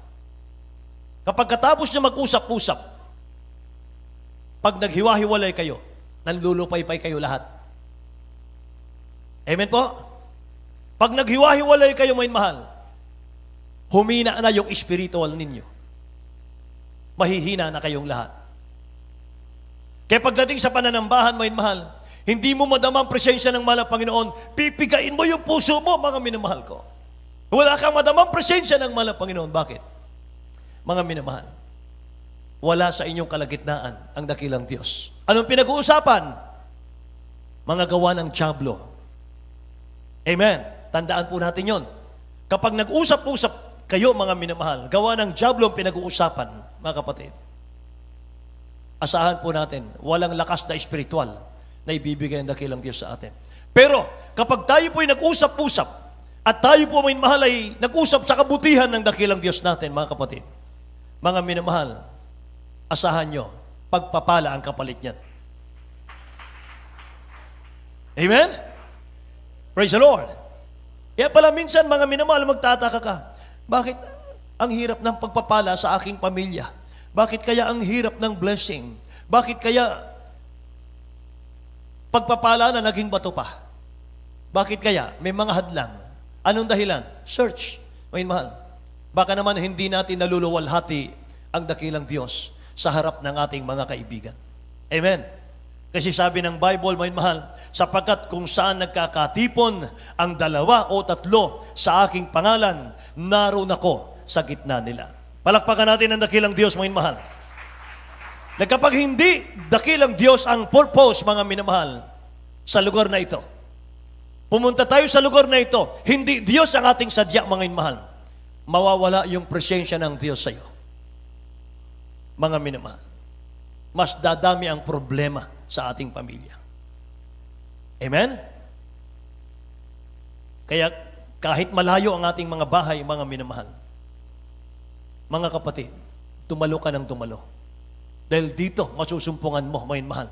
Kapag katapos nyo mag-usap-usap, pag naghiwa-hiwalay kayo, nanlulupay-pay kayo lahat. Amen po? Pag naghiwa-hiwalay kayo, mga mahal, humina na yung spiritual ninyo. Mahihina na kayong lahat. Kaya pagdating sa pananambahan, mga mahal, hindi mo madama ang presensya ng mahal na Panginoon, pipigain mo yung puso mo, mga minamahal ko. Wala kang madamang presensya ng mahal na Panginoon. Bakit? Mga minamahal, wala sa inyong kalagitnaan ang dakilang Diyos. Anong pinag-uusapan? Mga gawa ng dyablo. Amen. Tandaan po natin yon. Kapag nag-usap-usap kayo, mga minamahal, gawa ng dyablo ang pinag-uusapan, mga kapatid. Asahan po natin, walang lakas na espiritual na ibibigay ang dakilang Diyos sa atin. Pero, kapag tayo po ay nag-usap-usap, at tayo po, mga mahal, ay nag-usap sa kabutihan ng dakilang Diyos natin, mga kapatid, mga minamahal, asahan nyo, pagpapala ang kapalit niyan. Amen? Praise the Lord. Kaya pala minsan, mga minamahal, magtataka ka, bakit ang hirap ng pagpapala sa aking pamilya? Bakit kaya ang hirap ng blessing? Bakit kaya pagpapala na naging bato pa? Bakit kaya may mga hadlang? Anong dahilan? Search. May mahal. Baka naman hindi natin naluluwalhati ang dakilang Diyos sa harap ng ating mga kaibigan. Amen. Kasi sabi ng Bible, may mahal, sapagkat kung saan nagkakatipon ang 2 o 3 sa aking pangalan, naroon ako sa gitna nila. Palakpakan natin ang dakilang Diyos, mga mahal. Na kapag hindi dakilang Diyos ang purpose, mga minamahal, sa lugar na ito, pumunta tayo sa lugar na ito, hindi Diyos ang ating sadya, mga minamahal, mawawala yung presensya ng Diyos sa iyo. Mga minamahal, mas dadami ang problema sa ating pamilya. Amen? Kaya kahit malayo ang ating mga bahay, mga minamahal, mga kapatid, tumalo ka ng tumalo. Dahil dito, masusumpungan mo, mga mahal,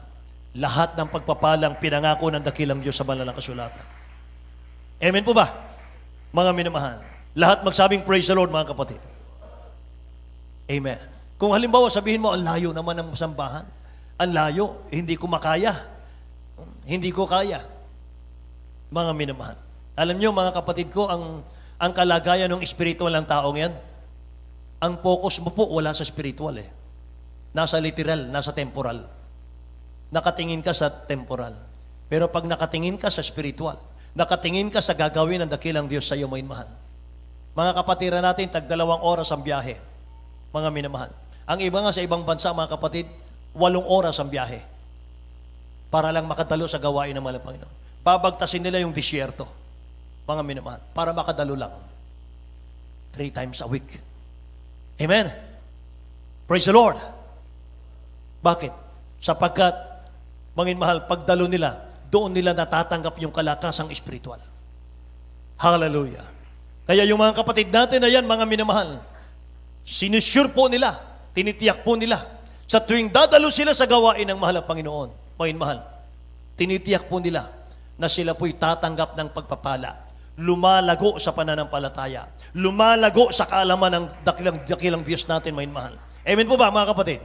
lahat ng pagpapalang pinangako ng dakilang Diyos sa banal na kasulatan. Amen po ba? Mga minamahal, lahat magsabing praise the Lord, mga kapatid. Amen. Kung halimbawa sabihin mo, ang layo naman ng sambahan. Ang layo, hindi ko makaya. Hindi ko kaya. Mga minamahal. Alam niyo, mga kapatid ko, ang kalagayan ng spiritual ng taong yan, ang focus mo po wala sa spiritual eh. Nasa literal, nasa temporal. Nakatingin ka sa temporal. Pero pag nakatingin ka sa spiritual, nakatingin ka sa gagawin ng dakilang Diyos sa iyo, mga mahal. Mga kapatiran natin, tag 2 oras ang biyahe. Mga minamahal. Ang iba nga sa ibang bansa, mga kapatid, 8 oras ang biyahe. Para lang makadalo sa gawain ng mahal na Panginoon. Babagtasin nila yung disyerto. Mga minamahal. Para makadalo lang. 3 times a week. Amen. Praise the Lord. Bakit? Sapagkat, mga mahal, pagdalo nila, doon nila natatanggap yung kalakasang espiritual. Hallelujah. Kaya yung mga kapatid natin na yan, mga minamahal, sinusure po nila, tinitiyak po nila, sa tuwing dadalo sila sa gawain ng mahal na Panginoon, mga mahal, tinitiyak po nila na sila po'y tatanggap ng pagpapala, lumalago sa pananampalataya, lumalago sa kaalaman ng dakilang Diyos natin, mga mahal. Amen po ba, mga kapatid?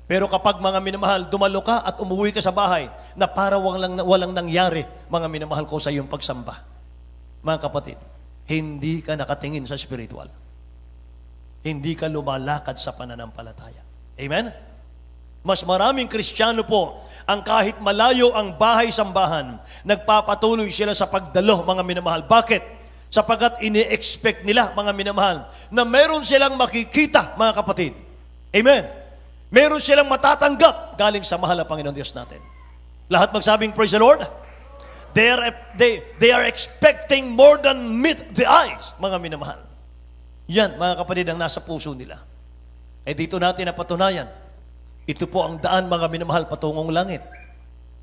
Pero kapag, mga minamahal, dumalo ka at umuwi ka sa bahay na para walang nangyari, mga minamahal ko, sa iyong pagsamba, mga kapatid, hindi ka nakatingin sa spiritual. Hindi ka lumalakad sa pananampalataya. Amen? Mas maraming Kristiyano po ang kahit malayo ang bahay-sambahan, nagpapatuloy sila sa pagdalo, mga minamahal. Bakit? Sapagkat ini-expect nila, mga minamahal, na meron silang makikita, mga kapatid. Amen? Meron silang matatanggap galing sa mahal na Panginoon Diyos natin. Lahat magsabing, praise the Lord. They are expecting more than meet the eyes, mga minamahal. Yan, mga kapatid, ang nasa puso nila. Eh dito natin napatunayan, ito po ang daan, mga minamahal, patungong langit.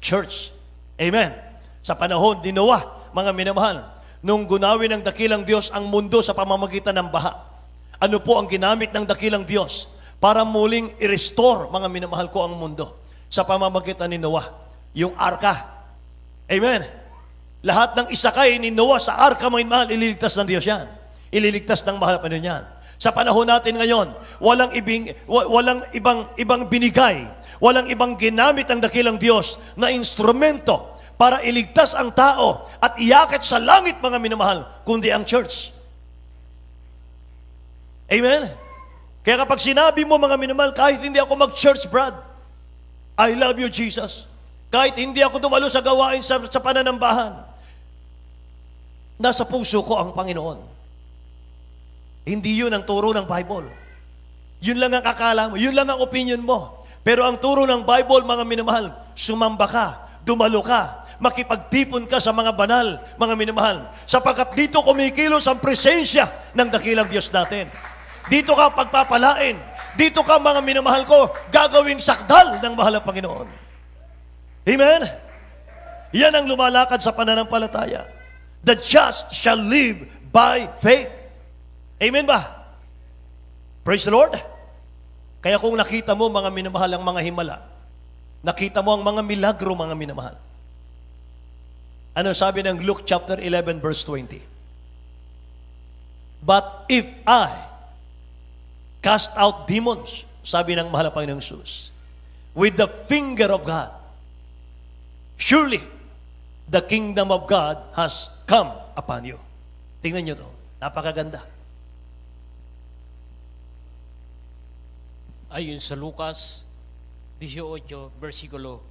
Church. Amen. Sa panahon ni Noah, mga minamahal, nung gunawin ng dakilang Diyos ang mundo sa pamamagitan ng baha, ano po ang ginamit ng dakilang Diyos para muling i-restore, mga minamahal ko, ang mundo sa pamamagitan ni Noah? Yung arka. Amen. Lahat ng isakay ni Noah sa arka, mga minamahal, ililigtas ng Diyos yan. Ililigtas ng mahal pa nun yan. Sa panahon natin ngayon, walang ibang binigay, walang ibang ginamit ng dakilang Diyos na instrumento para iligtas ang tao at iakit sa langit, mga minamahal, kundi ang church. Amen? Kaya kapag sinabi mo, mga minamahal, kahit hindi ako mag-church, Brad, I love you, Jesus. Kahit hindi ako dumalo sa gawain sa pananambahan, nasa puso ko ang Panginoon. Hindi yun ang turo ng Bible. Yun lang ang akala mo, yun lang ang opinion mo. Pero ang turo ng Bible, mga minamahal, sumamba ka, dumalo ka, makipagtipon ka sa mga banal, mga minamahal, sapagkat dito kumikilos ang presensya ng dakilang Diyos natin. Dito ka pagpapalain, dito ka, mga minamahal ko, gagawing sakdal ng mahal na Panginoon. Amen? Yan ang lumalakad sa pananampalataya. The just shall live by faith. Amen ba? Praise the Lord. Kaya kung nakita mo, mga minamahal, ang mga himala, nakita mo ang mga milagro, mga minamahal. Ano sabi ng Luke chapter 11 verse 20? But if I cast out demons, sabi ng mahal na Panginoong Jesus, with the finger of God, surely the kingdom of God has come upon you. Tingnan nyo to. Napakaganda. Ayon sa Lucas 18, versikulo,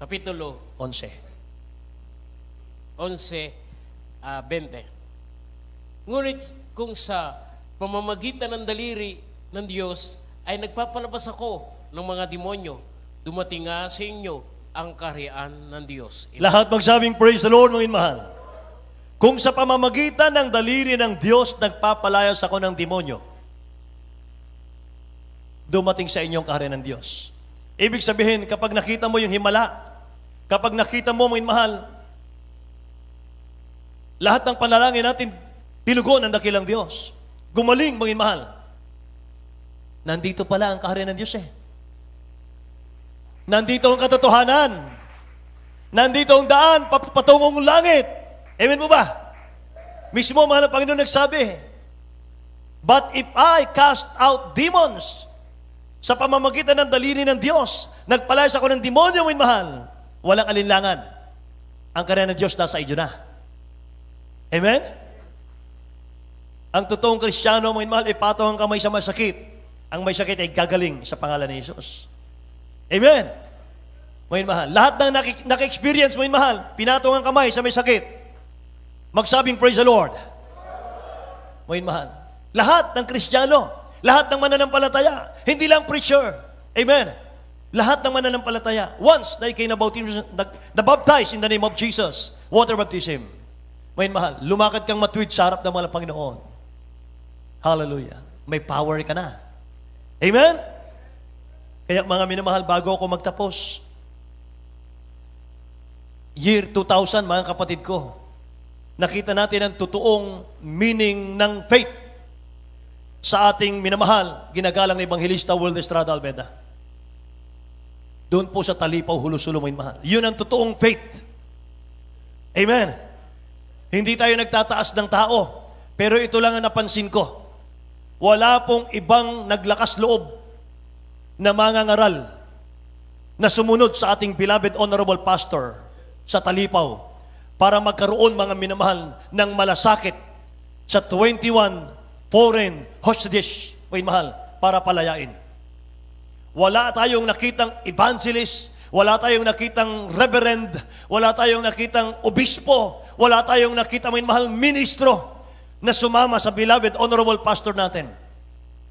kapitulo 11. 20. Ngunit kung sa pamamagitan ng daliri ng Diyos ay nagpapalabas ako ng mga demonyo, dumating nga sa inyo ang kaharian ng Diyos. Lahat magsabing praise the Lord, mga mahal. Kung sa pamamagitan ng daliri ng Diyos nagpapalayas ako ng demonyo, dumating sa inyong kaharian ng Diyos. Ibig sabihin, kapag nakita mo yung himala, kapag nakita mo, mga mahal, lahat ng panalangin natin, tinugon ang dakilang Diyos. Gumaling, mga mahal. Nandito pala ang kaharian ng Diyos eh. Nandito ang katotohanan. Nandito ang daan, patungong langit. Amen mo ba? Mismo, mahal na Panginoon nagsabi, but if I cast out demons, sa pamamagitan ng daliri ng Diyos, nagpalayas ako ng demonyo, mga mahal, walang alinlangan. Ang kaharian ng Diyos nasa iyo na. Amen? Ang totoong Kristiyano, mga mahal, ipatong ang kamay sa masakit. Ang may sakit ay gagaling sa pangalan ni Jesus. Amen? Mga mahal, lahat ng naki-experience, mga mahal, pinatong ang kamay sa may sakit. Magsabing praise the Lord. Mga mahal, lahat ng Kristiyano, lahat ng mananampalataya, hindi lang preacher. Amen? Lahat ng mananampalataya, once na ikay nabaptize in the name of Jesus, water baptism, may mahal, lumakad kang matuwid sa harap ng mga Panginoon. Hallelujah. May power ka na. Amen? Kaya mga minamahal, bago ako magtapos, year 2000, mga kapatid ko, nakita natin ang totoong meaning ng faith sa ating minamahal, ginagalang na Evangelista World Estrada Albeda. Doon po sa Talipaw, Hulusulo, mahal. Yun ang totoong faith. Amen. Hindi tayo nagtataas ng tao, pero ito lang ang napansin ko. Wala pong ibang naglakas loob na mangangaral na sumunod sa ating beloved honorable pastor sa Talipaw para magkaroon, mga minamahal, ng malasakit sa 21 foreign hostages, mahal, para palayain. Wala tayong nakitang evangelist, wala tayong nakitang reverend, wala tayong nakitang obispo, wala tayong nakitang mahal ministro na sumama sa beloved honorable pastor natin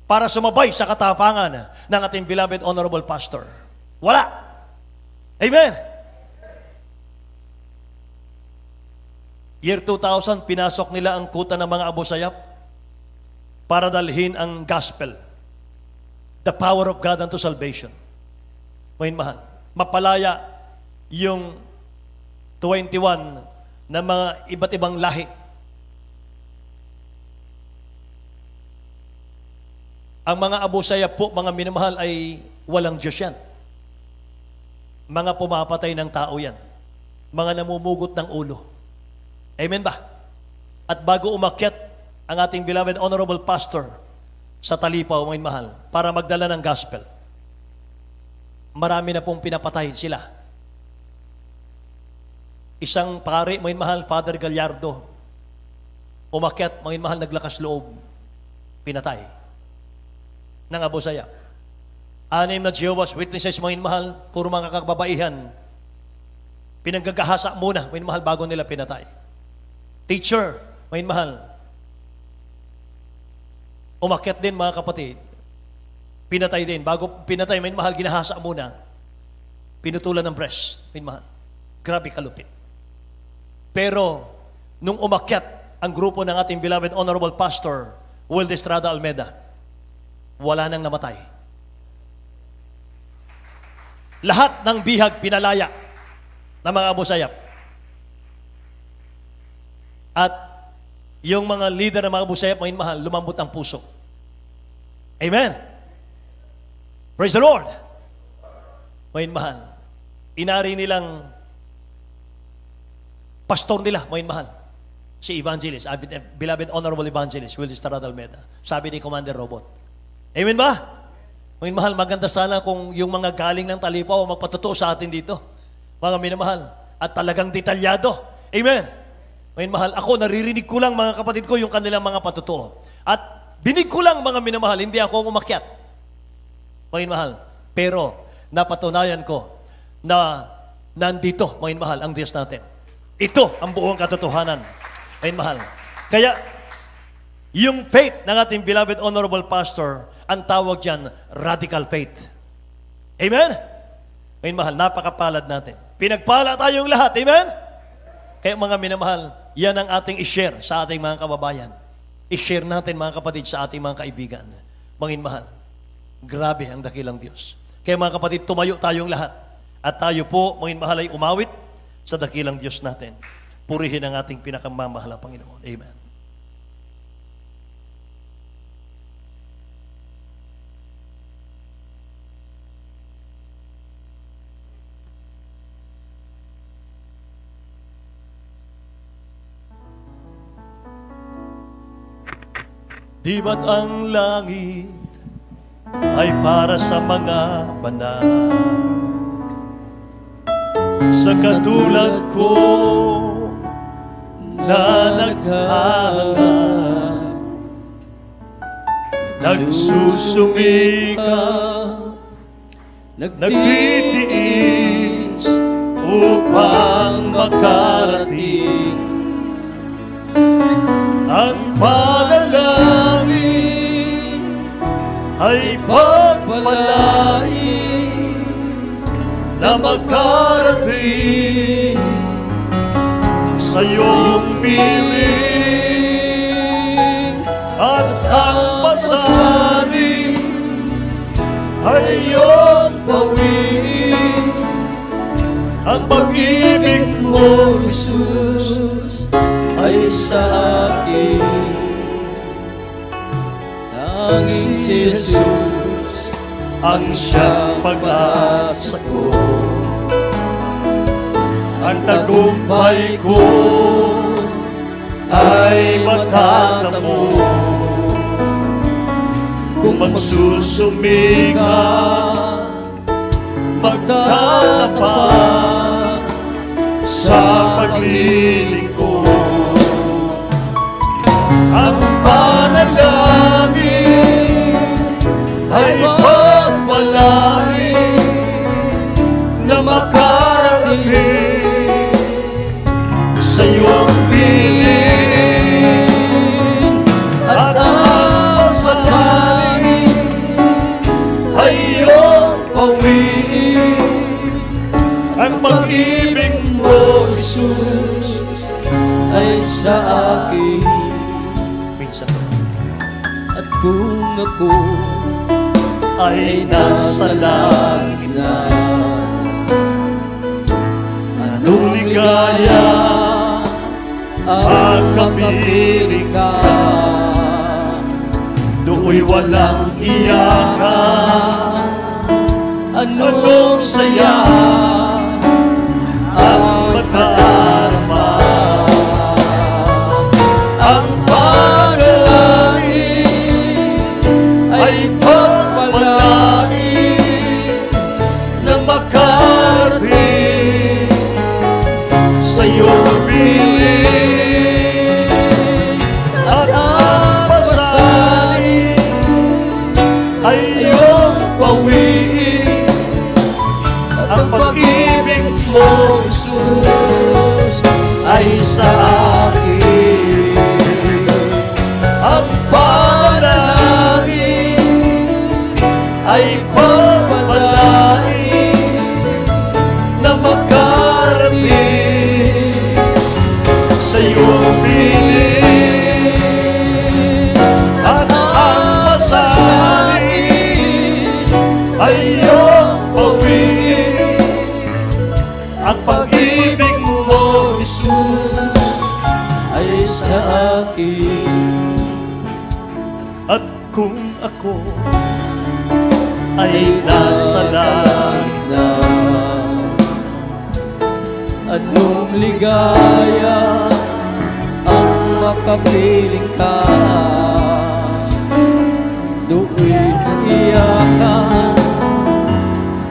para sumabay sa katapangan ng ating beloved honorable pastor. Wala. Amen. Year 2000, pinasok nila ang kuta ng mga Abu Sayyaf para dalhin ang gospel, the power of God unto salvation. Mga mahal, mapalaya yung 21 na mga iba't ibang lahi. Ang mga Abu Sayyaf po, mga minamahal, ay walang Diyos yan. Mga pumapatay ng tao yan. Mga namumugot ng ulo. Amen ba? At bago umakyat ang ating beloved honorable pastor sa Talipaw, mga mahal, para magdala ng gospel, marami na pong pinapatay sila. isang pare, mga mahal, Father Gallardo, umakyat, mga mahal, naglakas loob, pinatay ng Abu Sayyaf. 6 na Jehovah's Witnesses, mga mahal, puro mga kababaihan, pinanggagahasa muna, mga mahal, bago nila pinatay. Teacher, mga mahal, umakyat din, mga kapatid, pinatay din. Bago pinatay, mga mahal, ginahasa muna, pinutulan ng breast, mga mahal. Grabe kalupit. Pero, nung umakyat ang grupo ng ating beloved Honorable Pastor, Will Estrada Almeda, wala nang namatay. Lahat ng bihag pinalaya ng mga Abu Sayyaf. At yung mga leader ng mga Abu Sayyaf, mga mahal, lumambot ang puso. Amen. Praise the Lord. Mga mahal, inari nilang pastor nila, mga mahal, si Evangelist, beloved Honorable Evangelist, Will Estrada Almeda. Sabi ni Commander Robot. Amen ba? Mga mahal, maganda sana kung yung mga galing ng Talipaw magpatotoo sa atin dito. Mga minamahal. At talagang detalyado. Amen. Mga mahal, ako naririnig ko lang mga kapatid ko yung kanilang mga patotoo. At dinig ko lang mga minamahal, hindi ako umakyat. Mga mahal. Pero napatunayan ko na nandito, mga mahal, ang Diyos natin. Ito ang buong katotohanan. Mga mahal. Kaya, yung faith ng ating beloved Honorable Pastor, ang tawag dyan, radical faith. Amen? Ngayon mahal, napakapalad natin. Pinagpala tayong lahat. Amen? Kaya mga minamahal, yan ang ating i-share sa ating mga kababayan. I-share natin mga kapatid sa ating mga kaibigan. Mga mahal, grabe ang dakilang Diyos. Kaya mga kapatid, tumayo tayong lahat. At tayo po, mga mahal, ay umawit sa dakilang Diyos natin. Purihin ang ating pinakamamahal na Panginoon. Amen. Di ba't ang langit ay para sa mga banal? Sa katulad ko na naghahanap, nagsusumika, nagtitiis upang makarating ang panalangin ay pagpalain na makarating sa iyong piling at ang pasanin ay iyong bawiin. Ang pag-ibig mo, Jesus, ay sa akin. Tanging si Jesus ang siyang pag-asa ko. Ang tagumpay ko ay matatamo kung magsusumika, magtatapat sa paglilingkod. Ang panalangin ay pagpalain na makarating sa iyong piling at ang pasanin ay iyong pawiin. Ang pag-ibig mo, Jesus, ay sa akin. At kung ako ay nasa langit na, anong ligaya ang kapiling ka? Do'y walang iyakan, anong saya ang madarama. Ang panalangin ay pagpalain na makarating sa ay pagpalain na makarating sa iyong piling. At ang pasanin ay iyong pawin. Ang pag-ibig mo, Jesus, ay sa akin. At kung ako ay nasa langit na, anong ligaya ang makapiling ka, do'y iyakan,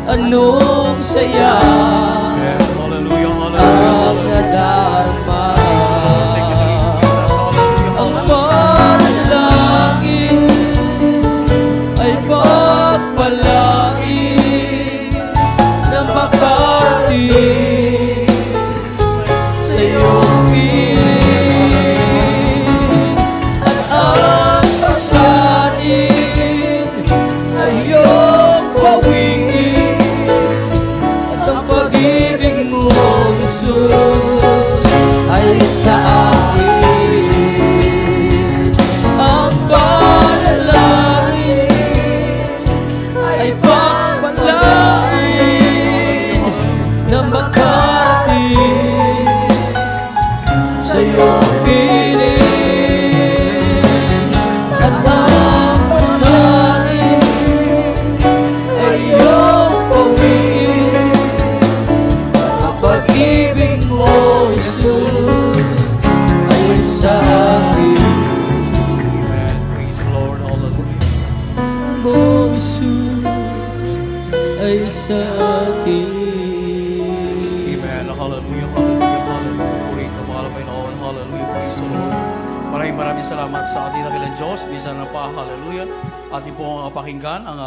anong saya ang nadarama. Ang panalangin ay pagpalain na makarating sa iyong piling. At ang pasanin ay iyong pawingin. At ang pag-ibig mo, Jesus, ay sa akin. Ang panalangin ay pagpalain na makarating sa iyong piling. At ang pasanin ay iyong pawingin. Ang pag-ibig mo, Jesus, ay sa akin. Praise the Lord. Hallelujah. Mo, Jesus, ay sa akin. Amen. Hallelujah. Hallelujah. Hallelujah. Puri ka, mahal na Panginoon. Hallelujah. Praise the Lord. Maraming salamat sa ating dakilang Diyos. Minsan na pa, hallelujah. Ating pong pakinggan ang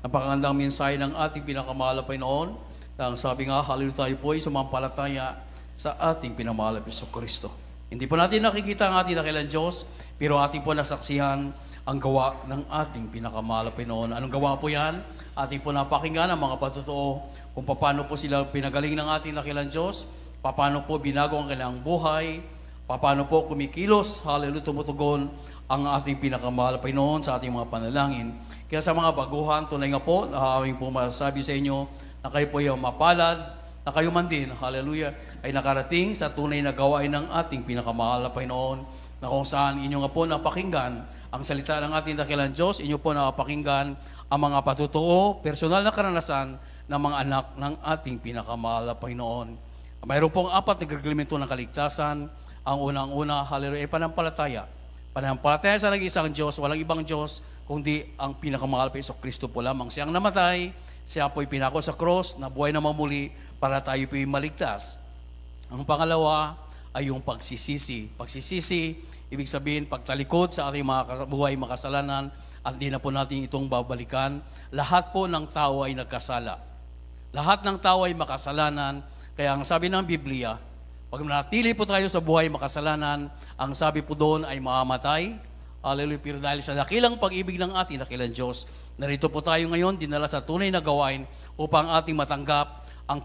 napakagandang mensahe ng ating pinakamahal na Panginoon. Ang sabi nga, hallelujah, tayo po ay sumampalataya sa ating pinamahal na Jesucristo. Hindi po natin nakikita ang ating dakilang Diyos, pero ating po nasaksihan ang gawa ng ating pinakamahal na Panginoon. Anong gawa po yan? Ating po napakinggan ang mga patotoo kung paano po sila pinagaling ng ating dakilang Diyos, paano po binago ang kanilang buhay, paano po kumikilos, hallelujah, tumutugon ang ating pinakamahal na Panginoon sa ating mga panalangin. Kaya sa mga baguhan, tunay nga po, aming po masasabi sa inyo na kayo po yung mapalad, na kayo man din, hallelujah, ay nakarating sa tunay na gawain ng ating pinakamahal na Panginoon, na kung saan inyo nga po napakinggan ang salita ng ating dakilang Diyos, inyo po napakinggan ang mga patutuo, personal na karanasan ng mga anak ng ating pinakamahal na Panginoon. Mayroon pong 4 na reglamento ng kaligtasan. Ang unang-una, hallelujah, ay panampalataya. Panampalataya sa nag-isang Diyos, walang ibang Diyos, kundi ang pinakamahal pa Jesucristo po lamang. Siyang namatay, siya po'y pinako sa cross, nabuhay na mamuli para tayo po'y maligtas. Ang pangalawa ay yung pagsisisi. Pagsisisi, ibig sabihin, pagtalikod sa ating mga buhay makasalanan at di na po natin itong babalikan. Lahat po ng tao ay nagkasala. Lahat ng tao ay makasalanan. Kaya ang sabi ng Biblia, pag natili po tayo sa buhay makasalanan, ang sabi po doon ay mamamatay. Hallelujah. Pero dahil sa dakilang pag-ibig ng ating dakilang Diyos, narito po tayo ngayon, dinala sa tunay na gawain upang ating matanggap ang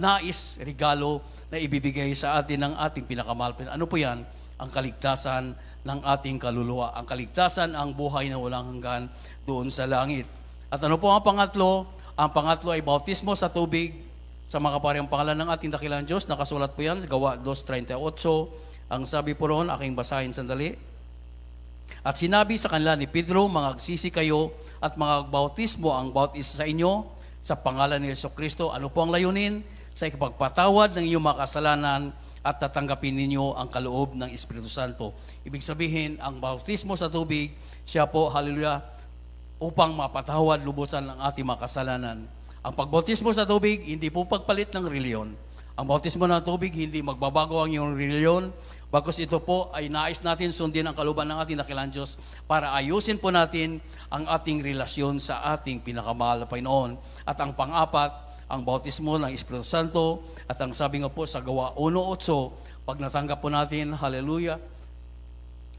nais, regalo na ibibigay sa atin ng ating pinakamahal. Ano po yan? Ang kaligtasan ng ating kaluluwa. Ang kaligtasan, ang buhay na walang hanggan doon sa langit. At ano po ang pangatlo? Ang pangatlo ay bautismo sa tubig. Sa mga kapariang pangalan ng ating dakilang Diyos, nakasulat po yan, Gawa 2:38. Ang sabi po roon, aking basahin sandali. At sinabi sa kanila ni Pedro, mangagsisi kayo at mangagbautismo ang bautis sa inyo sa pangalan ni Jesucristo. Ano po ang layunin? Sa ipagpatawad ng iyong mga kasalanan at tatanggapin ninyo ang kaloob ng Espiritu Santo. Ibig sabihin, ang bautismo sa tubig, siya po, hallelujah, upang mapatawad lubusan ng ating mga kasalanan. Ang pagbautismo sa tubig, hindi po pagpalit ng reliyon. Ang bautismo ng tubig, hindi magbabago ang iyong reliyon. Bagkus ito po ay nais natin sundin ang kalooban ng ating dakilang Diyos para ayusin po natin ang ating relasyon sa ating pinakamahal na Panginoon. At ang pang-apat, ang bautismo ng Espiritu Santo. At ang sabi nga po sa Gawa 1:8, pag natanggap po natin, hallelujah,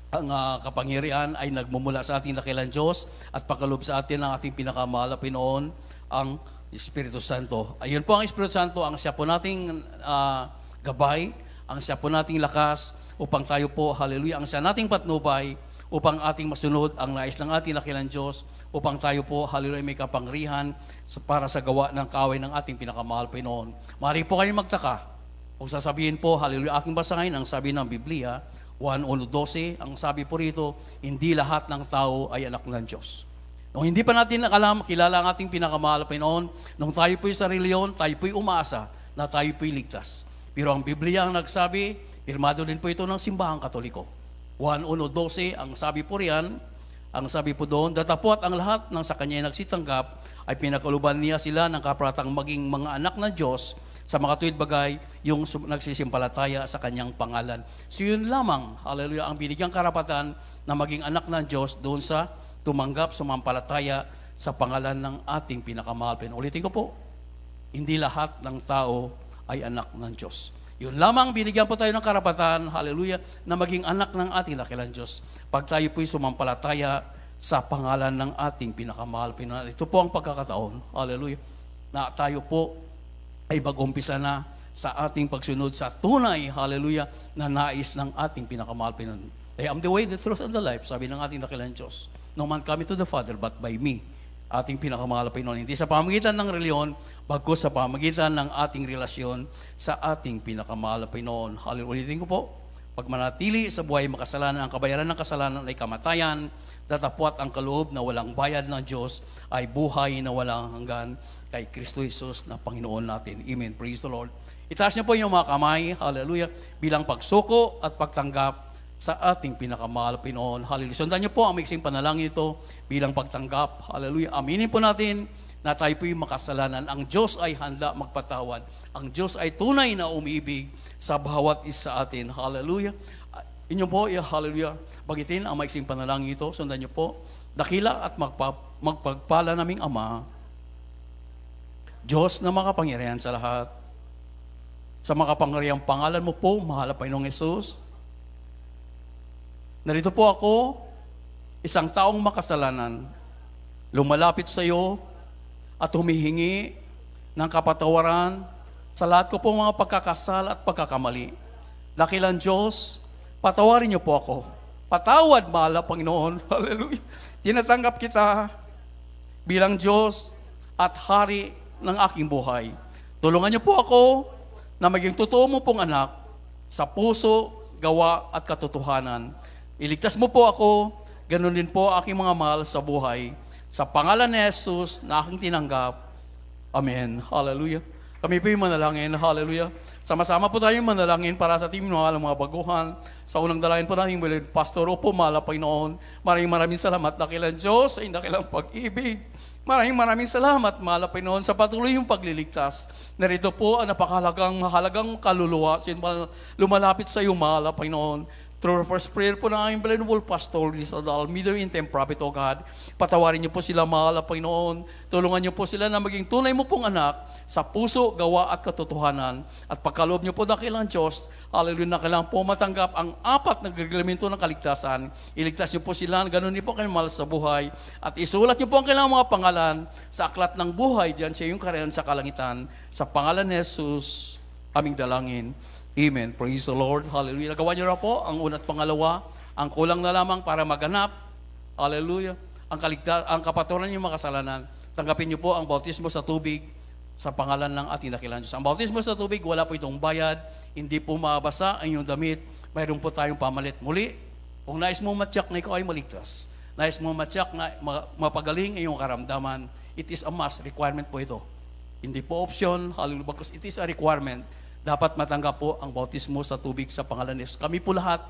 ang kapangyarihan ay nagmumula sa ating dakilang Diyos at pakalob sa atin ang ating pinakamahal na Pinoon, ang Espiritu Santo. Ayun po ang Espiritu Santo, ang siya po nating gabay, ang siya po nating lakas upang tayo po, hallelujah, ang siya nating patnubay upang ating masunod ang nais ng ating dakilang Diyos, upang tayo po, hallelujah, may kapangyarihan para sa gawa ng kaaway ng ating pinakamahal Pinoon. Maaari po kayong magtaka kung sasabihin po, hallelujah, aking basahin ang sabi ng Biblia, 1:12, ang sabi po rito, hindi lahat ng tao ay anak ng Diyos. Nung hindi pa natin kilala ang ating pinakamahal na Pinoon, nung tayo po'y sa reliyon, tayo po'y umaasa na tayo po'y ligtas. Pero ang Biblia ang nagsabi, pirmado din po ito ng Simbahang Katoliko. 1:12, ang sabi po riyan, ang sabi po doon, datapwat ang lahat ng sa kanya nagsitanggap, ay pinakuluban niya sila ng kaparatang maging mga anak ng Diyos, sa mga tuwid bagay, yung nagsisimpalataya sa kanyang pangalan. So yun lamang, hallelujah, ang binigyang karapatan na maging anak ng Diyos doon sa tumanggap, sumampalataya sa pangalan ng ating pinakamahal. Ulitin ko po, hindi lahat ng tao ay anak ng Diyos. Yun lamang, binigyan po tayo ng karapatan, hallelujah, na maging anak ng ating dakilang Diyos. Pag tayo po'y sumampalataya sa pangalan ng ating pinakamahal. Ito po ang pagkakataon, hallelujah, na tayo po ay mag-umpisa na sa ating pagsunod sa tunay, hallelujah, na nais ng ating pinakamahal Pinoon. I am the way, the truth, and the life, sabi ng ating dakilang Diyos. No man coming to the Father, but by me, ating pinakamahal Pinoon. Hindi sa pamagitan ng reliyon, bagkus sa pamagitan ng ating relasyon sa ating pinakamahal Pinoon. Hallelujah. Ulitin ko po, pag manatili sa buhay makasalanan, ang kabayaran ng kasalanan ay kamatayan, datapwat ang kaloob na walang bayad ng Diyos ay buhay na walang hanggan kay Kristo Jesus na Panginoon natin. Amen. Praise the Lord. Itaas niyo po yung mga kamay, hallelujah, bilang pagsuko at pagtanggap sa ating pinakamahal Pinoon. Hallelujah. Sundan niyo po ang maiksing panalangin ito bilang pagtanggap. Hallelujah. Aminin po natin na tayo po yung makasalanan. Ang Diyos ay handa magpatawad. Ang Diyos ay tunay na umiibig sa bawat isa atin. Hallelujah. Inyo po, hallelujah, bagitin ang maiksing panalangin ito. Sundan niyo po. Dakila at magpagpala naming Ama, Diyos na makapangyarihan sa lahat. Sa makapangyarihang pangalan mo po, mahal na Panginoong Hesus, narito po ako, isang taong makasalanan, lumalapit sa iyo at humihingi ng kapatawaran sa lahat ko po mga pagkakasala at pagkakamali. Dakilang Diyos, patawarin niyo po ako. Patawad, mahal na Panginoon. Hallelujah. Tinatanggap kita bilang Diyos at Hari ng aking buhay. Tulungan niyo po ako na maging totoo mo pong anak sa puso, gawa at katotohanan. Iligtas mo po ako, ganun din po aking mga mahal sa buhay. Sa pangalan ni Jesus na aking tinanggap. Amen. Hallelujah. Kami po yung manalangin. Hallelujah. Sama-sama po tayong manalangin para sa ating mga baguhan. Sa unang dalangin po natin, Pastor Opo, mahal na Panginoon. Maraming salamat, dakilang Diyos, ay dakilang pag-ibig. Maraming salamat, mahal na Panginoon, sa patuloy yung pagliligtas. Narito po ang mahalagang kaluluwa, lumalapit sa iyo, mahal na Panginoon. Through the first prayer po ng aming Venerable Pastor, Rizal, Middle Intem Prophet, O God, patawarin niyo po sila, mahal na Panginoon. Tulungan niyo po sila na maging tunay mo pong anak sa puso, gawa at katotohanan. At pagkaloob niyo po dakilang Diyos, hallelujah, na kailangan po matanggap ang 4 na reglamento ng kaligtasan. Iligtas niyo po sila, ganun niyo po kayo mahal sa buhay. At isulat niyo po ang kailangang mga pangalan sa aklat ng buhay, diyan siya yung karayan sa kalangitan. Sa pangalan ni Jesus, aming dalangin. Amen. Praise the Lord. Hallelujah. Nagawa niyo na po ang una at pangalawa. Ang kulang na lamang para maganap. Hallelujah. Ang kapatawaran niyo makasalanan. Tanggapin niyo po ang bautismo sa tubig sa pangalan ng ating dakilang Diyos. Ang bautismo sa tubig, wala po itong bayad. Hindi po mabasa ang iyong damit. Mayroon po tayong pamalit muli. Kung nais mo matyak na ikaw ay maligtas, nais mo matyak na mapagaling ang iyong karamdaman, it is a must. Requirement po ito. Hindi po option. Hallelujah. Because it is a requirement. Dapat matanggap po ang bautismo sa tubig sa pangalan ni Jesus. Kami po lahat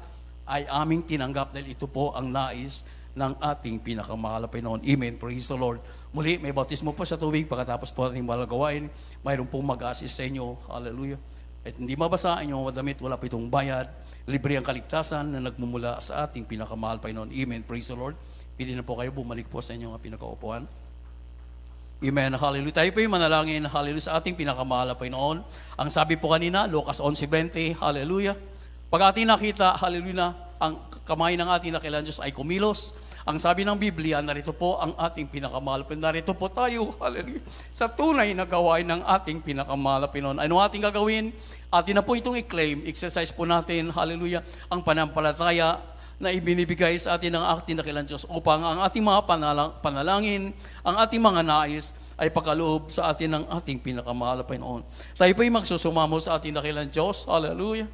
ay aming tinanggap dahil ito po ang nais ng ating pinakamahal na Panginoon. Amen. Praise the Lord. Muli, may bautismo po sa tubig. Pagkatapos po ating gawain, mayroon pong mag-assist sa inyo. Hallelujah. At hindi mabasa ang inyong damit, wala po itong bayad. Libre ang kaligtasan na nagmumula sa ating pinakamahal Panginoon. Amen. Praise the Lord. Pili na po kayo, bumalik po sa inyong pinakaupuan. Amen. Hallelujah. Tayo po yung manalangin. Hallelujah sa ating pinakamahal na Panginoon. Ang sabi po kanina, Lucas 11:20. Hallelujah. Pag ating nakita, hallelujah, ang kamay ng ating dakilang Diyos ay kumilos. Ang sabi ng Biblia, narito po ang ating pinakamahal. Narito po tayo, hallelujah, sa tunay na gawain ng ating pinakamahal. Ano ating gagawin? Atin na po itong i-claim, exercise po natin, hallelujah, ang panampalataya na ibinibigay sa atin ng ating dakilang Diyos upang ang ating mga panalangin, ang ating mga nais ay pagkaloob sa atin ng ating pinakamahal, Panginoon. Tayo po ay magsusumamo sa ating dakilang Diyos. Hallelujah.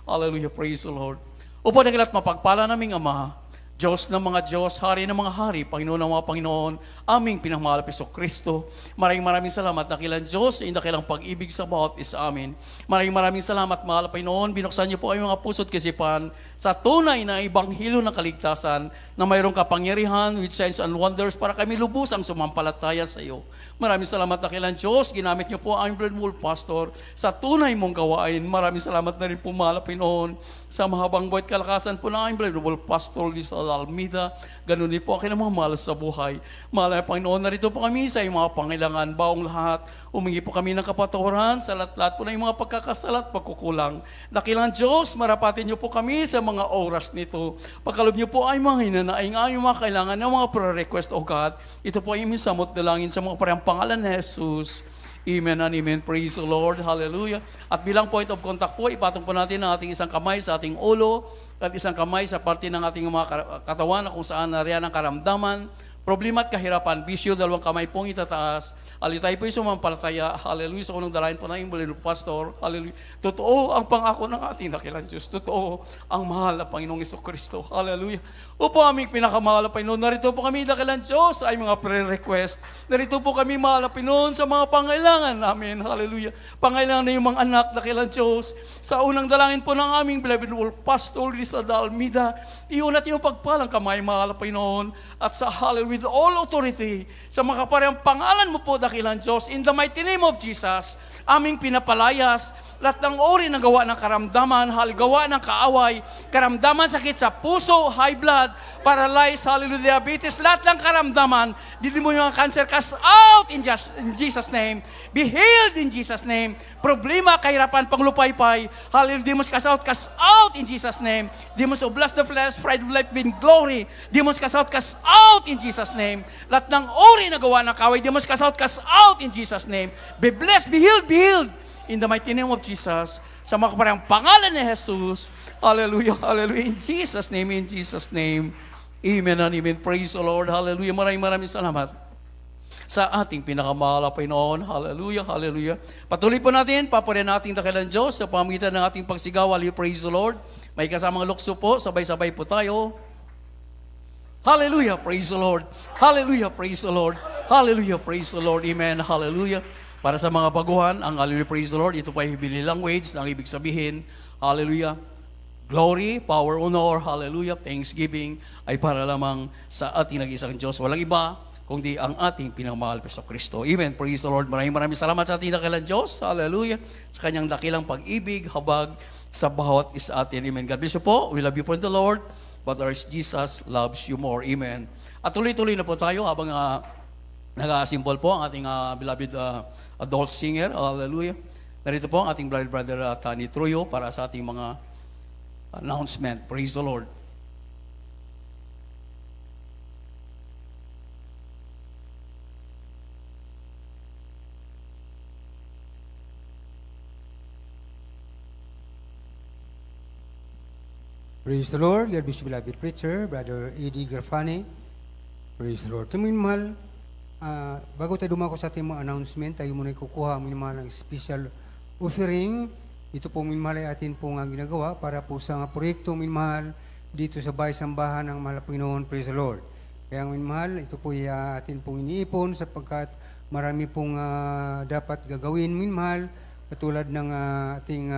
Hallelujah. Praise the Lord. Upo dakilat mapagpala naming Ama, Diyos ng mga Diyos, Hari ng mga Hari, Panginoon ng mga Panginoon, aming pinagmahal Kristo. Maraming salamat, dakilang Diyos, sa dakilang pag-ibig sa bawat isa amin. Maraming salamat, mahal Panginoon. Binuksan niyo po ang mga puso't kisipan sa tunay na ibanghilyo ng kaligtasan na mayroong kapangyarihan with signs and wonders para kami lubusang sumampalataya sa iyo. Maraming salamat, dakilang Diyos. Ginamit niyo po ang Brother Wolf Pastor sa tunay mong gawain. Maraming salamat na rin po, mahal Panginoon, sa mahabang buhay at kalakasan po ng aming Brother Wolf Pastor Lisa Almeida. Ganun din po ang mga mahal sa buhay. Mahal na Panginoon, narito po kami sa iyong mga pangailangan, baong lahat. Humingi po kami ng kapatawaran sa lahat po ng mga pagkakasalat, pagkukulang. Dakilang Diyos, marapatin niyo po kami sa mga oras nito. Pagkalob niyo po ay mga hinanaing ang mga kailangan ng mga prayer request, O God. Ito po ay aming samot dalangin sa mga parang pangalan ni Jesus. Amen and amen. Praise the Lord. Hallelujah. At bilang point of contact po, ipatong po natin ang ating isang kamay sa ating ulo at isang kamay sa parte ng ating mga katawan na kung saan nariyan ang karamdaman, problema at kahirapan. Bisyo, dalawang kamay pong itataas. Tayo po yung sumampalataya. Hallelujah. Sa unang dalayan po ng Imbolino Pastor. Hallelujah. Totoo ang pangako ng ating dakilang Diyos. Totoo ang mahal na Panginoong Jesucristo. Hallelujah. Upo aming pinakamahal na Panginoon. Narito po kami dakilang Diyos ay mga prayer request. Narito po kami mahal na Panginoon sa mga pangailangan namin. Hallelujah. Pangailangan na yung mga anak dakilang Diyos. Sa unang dalangin po ng aming beloved Wolf Pastor Lisa Almeida, iunat yung pagpalang kamay mahal na Panginoon at sa hallelujah with all authority sa mga kaparehang pangalan mo po dakilang Diyos, in the mighty name of Jesus, aming pinapalayas lahat ng uri ng gawa ng karamdaman, gawa ng kaaway, karamdaman sakit sa puso, high blood, paralyzed, hallelujah, diabetes, lahat ng karamdaman, didemonyo ng cancer, cast out in Jesus' name, be healed in Jesus' name, problema, kahirapan, panglupaypay, hallelujah, demons cast out in Jesus' name, demons of lust the flesh, pride of life, in glory, demons cast out in Jesus' name, lahat ng uri ng gawa ng kaaway, demons cast out in Jesus' name, be blessed, be healed, in the mighty name of Jesus, sa mga kaparehang pangalan ni Jesus. Hallelujah, hallelujah. In Jesus' name. Amen and amen. Praise the Lord. Hallelujah. Maraming salamat sa ating pinakamahal na Panginoon. Hallelujah, hallelujah. Patuloy po natin, papurihan natin dakilang Diyos sa pamamagitan ng ating pagsigaw. Hallelujah, praise the Lord. May kasamang lukso po, sabay-sabay po tayo. Hallelujah, praise the Lord. Hallelujah, praise the Lord. Hallelujah, praise the Lord. Amen, hallelujah. Para sa mga baguhan, ang hallelujah, praise the Lord, ito pa ay Hebrew language, na ang ibig sabihin, hallelujah, glory, power, honor, hallelujah, thanksgiving, ay para lamang sa ating nag-isang Diyos. Walang iba, kundi ang ating pinagmahal sa Kristo. Amen, praise the Lord. Maraming salamat sa ating dakilang Diyos, hallelujah, sa kanyang dakilang pag-ibig, habag sa bawat isa atin. Amen. God bless you po. We love you for the Lord, but our Jesus loves you more. Amen. At tuloy-tuloy na po tayo habang nag-a-assemble po ang ating beloved adult singer. Hallelujah. Narito po ang ating beloved brother Tani Truyo para sa ating mga announcement. Praise the Lord. Praise the Lord. God bless you, beloved preacher, Brother Eddie Grafani. Praise the Lord. Tuminmal, bago tayo dumako sa ating mga announcement, tayo muna kukuha minimahal ng special offering. Ito po minimahal ay atin po nga ginagawa para po sa proyekto minimahal dito sa Bahay Sambahan ng Mahal na Panginoon. Praise the Lord. Kaya minimahal, ito po ay atin pong iniipon sapagkat marami pong dapat gagawin minimahal, katulad ng ating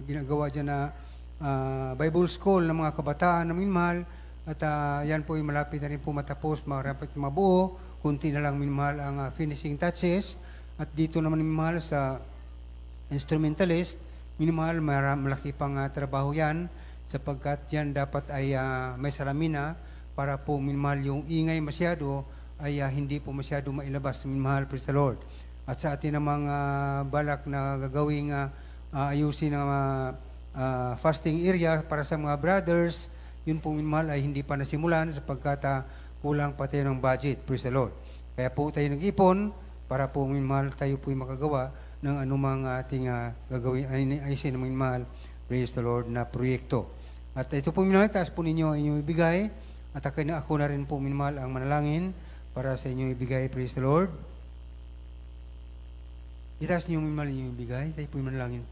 ginagawa dyan na Bible School ng mga kabataan na minimahal. At yan po ay malapit na rin po matapos, marapit mabuo. Kunti na lang minimahal ang finishing touches. At dito naman minimahal sa instrumentalist, minimahal malaki pang trabaho yan sapagkat yan dapat ay may salamina para po minimahal yung ingay masyado ay hindi po masyado mailabas minimahal. Praise the Lord. At sa atin namang balak na gagawing ayusin ang fasting area para sa mga brothers, yun po minamahal ay hindi pa nasimulan sapagkat kulang pa tayo ng budget. Praise the Lord. Kaya po tayo nag-ipon para po minamahal tayo po makagawa ng anumang ating gagawin ay minamahal, praise the Lord, na proyekto. At ito po minamahal, taas po ninyo ang inyong ibigay at ako na rin po minamahal ang manalangin para sa inyong ibigay, praise the Lord. Itaas niyo minamahal inyong ibigay, tayo po manalangin.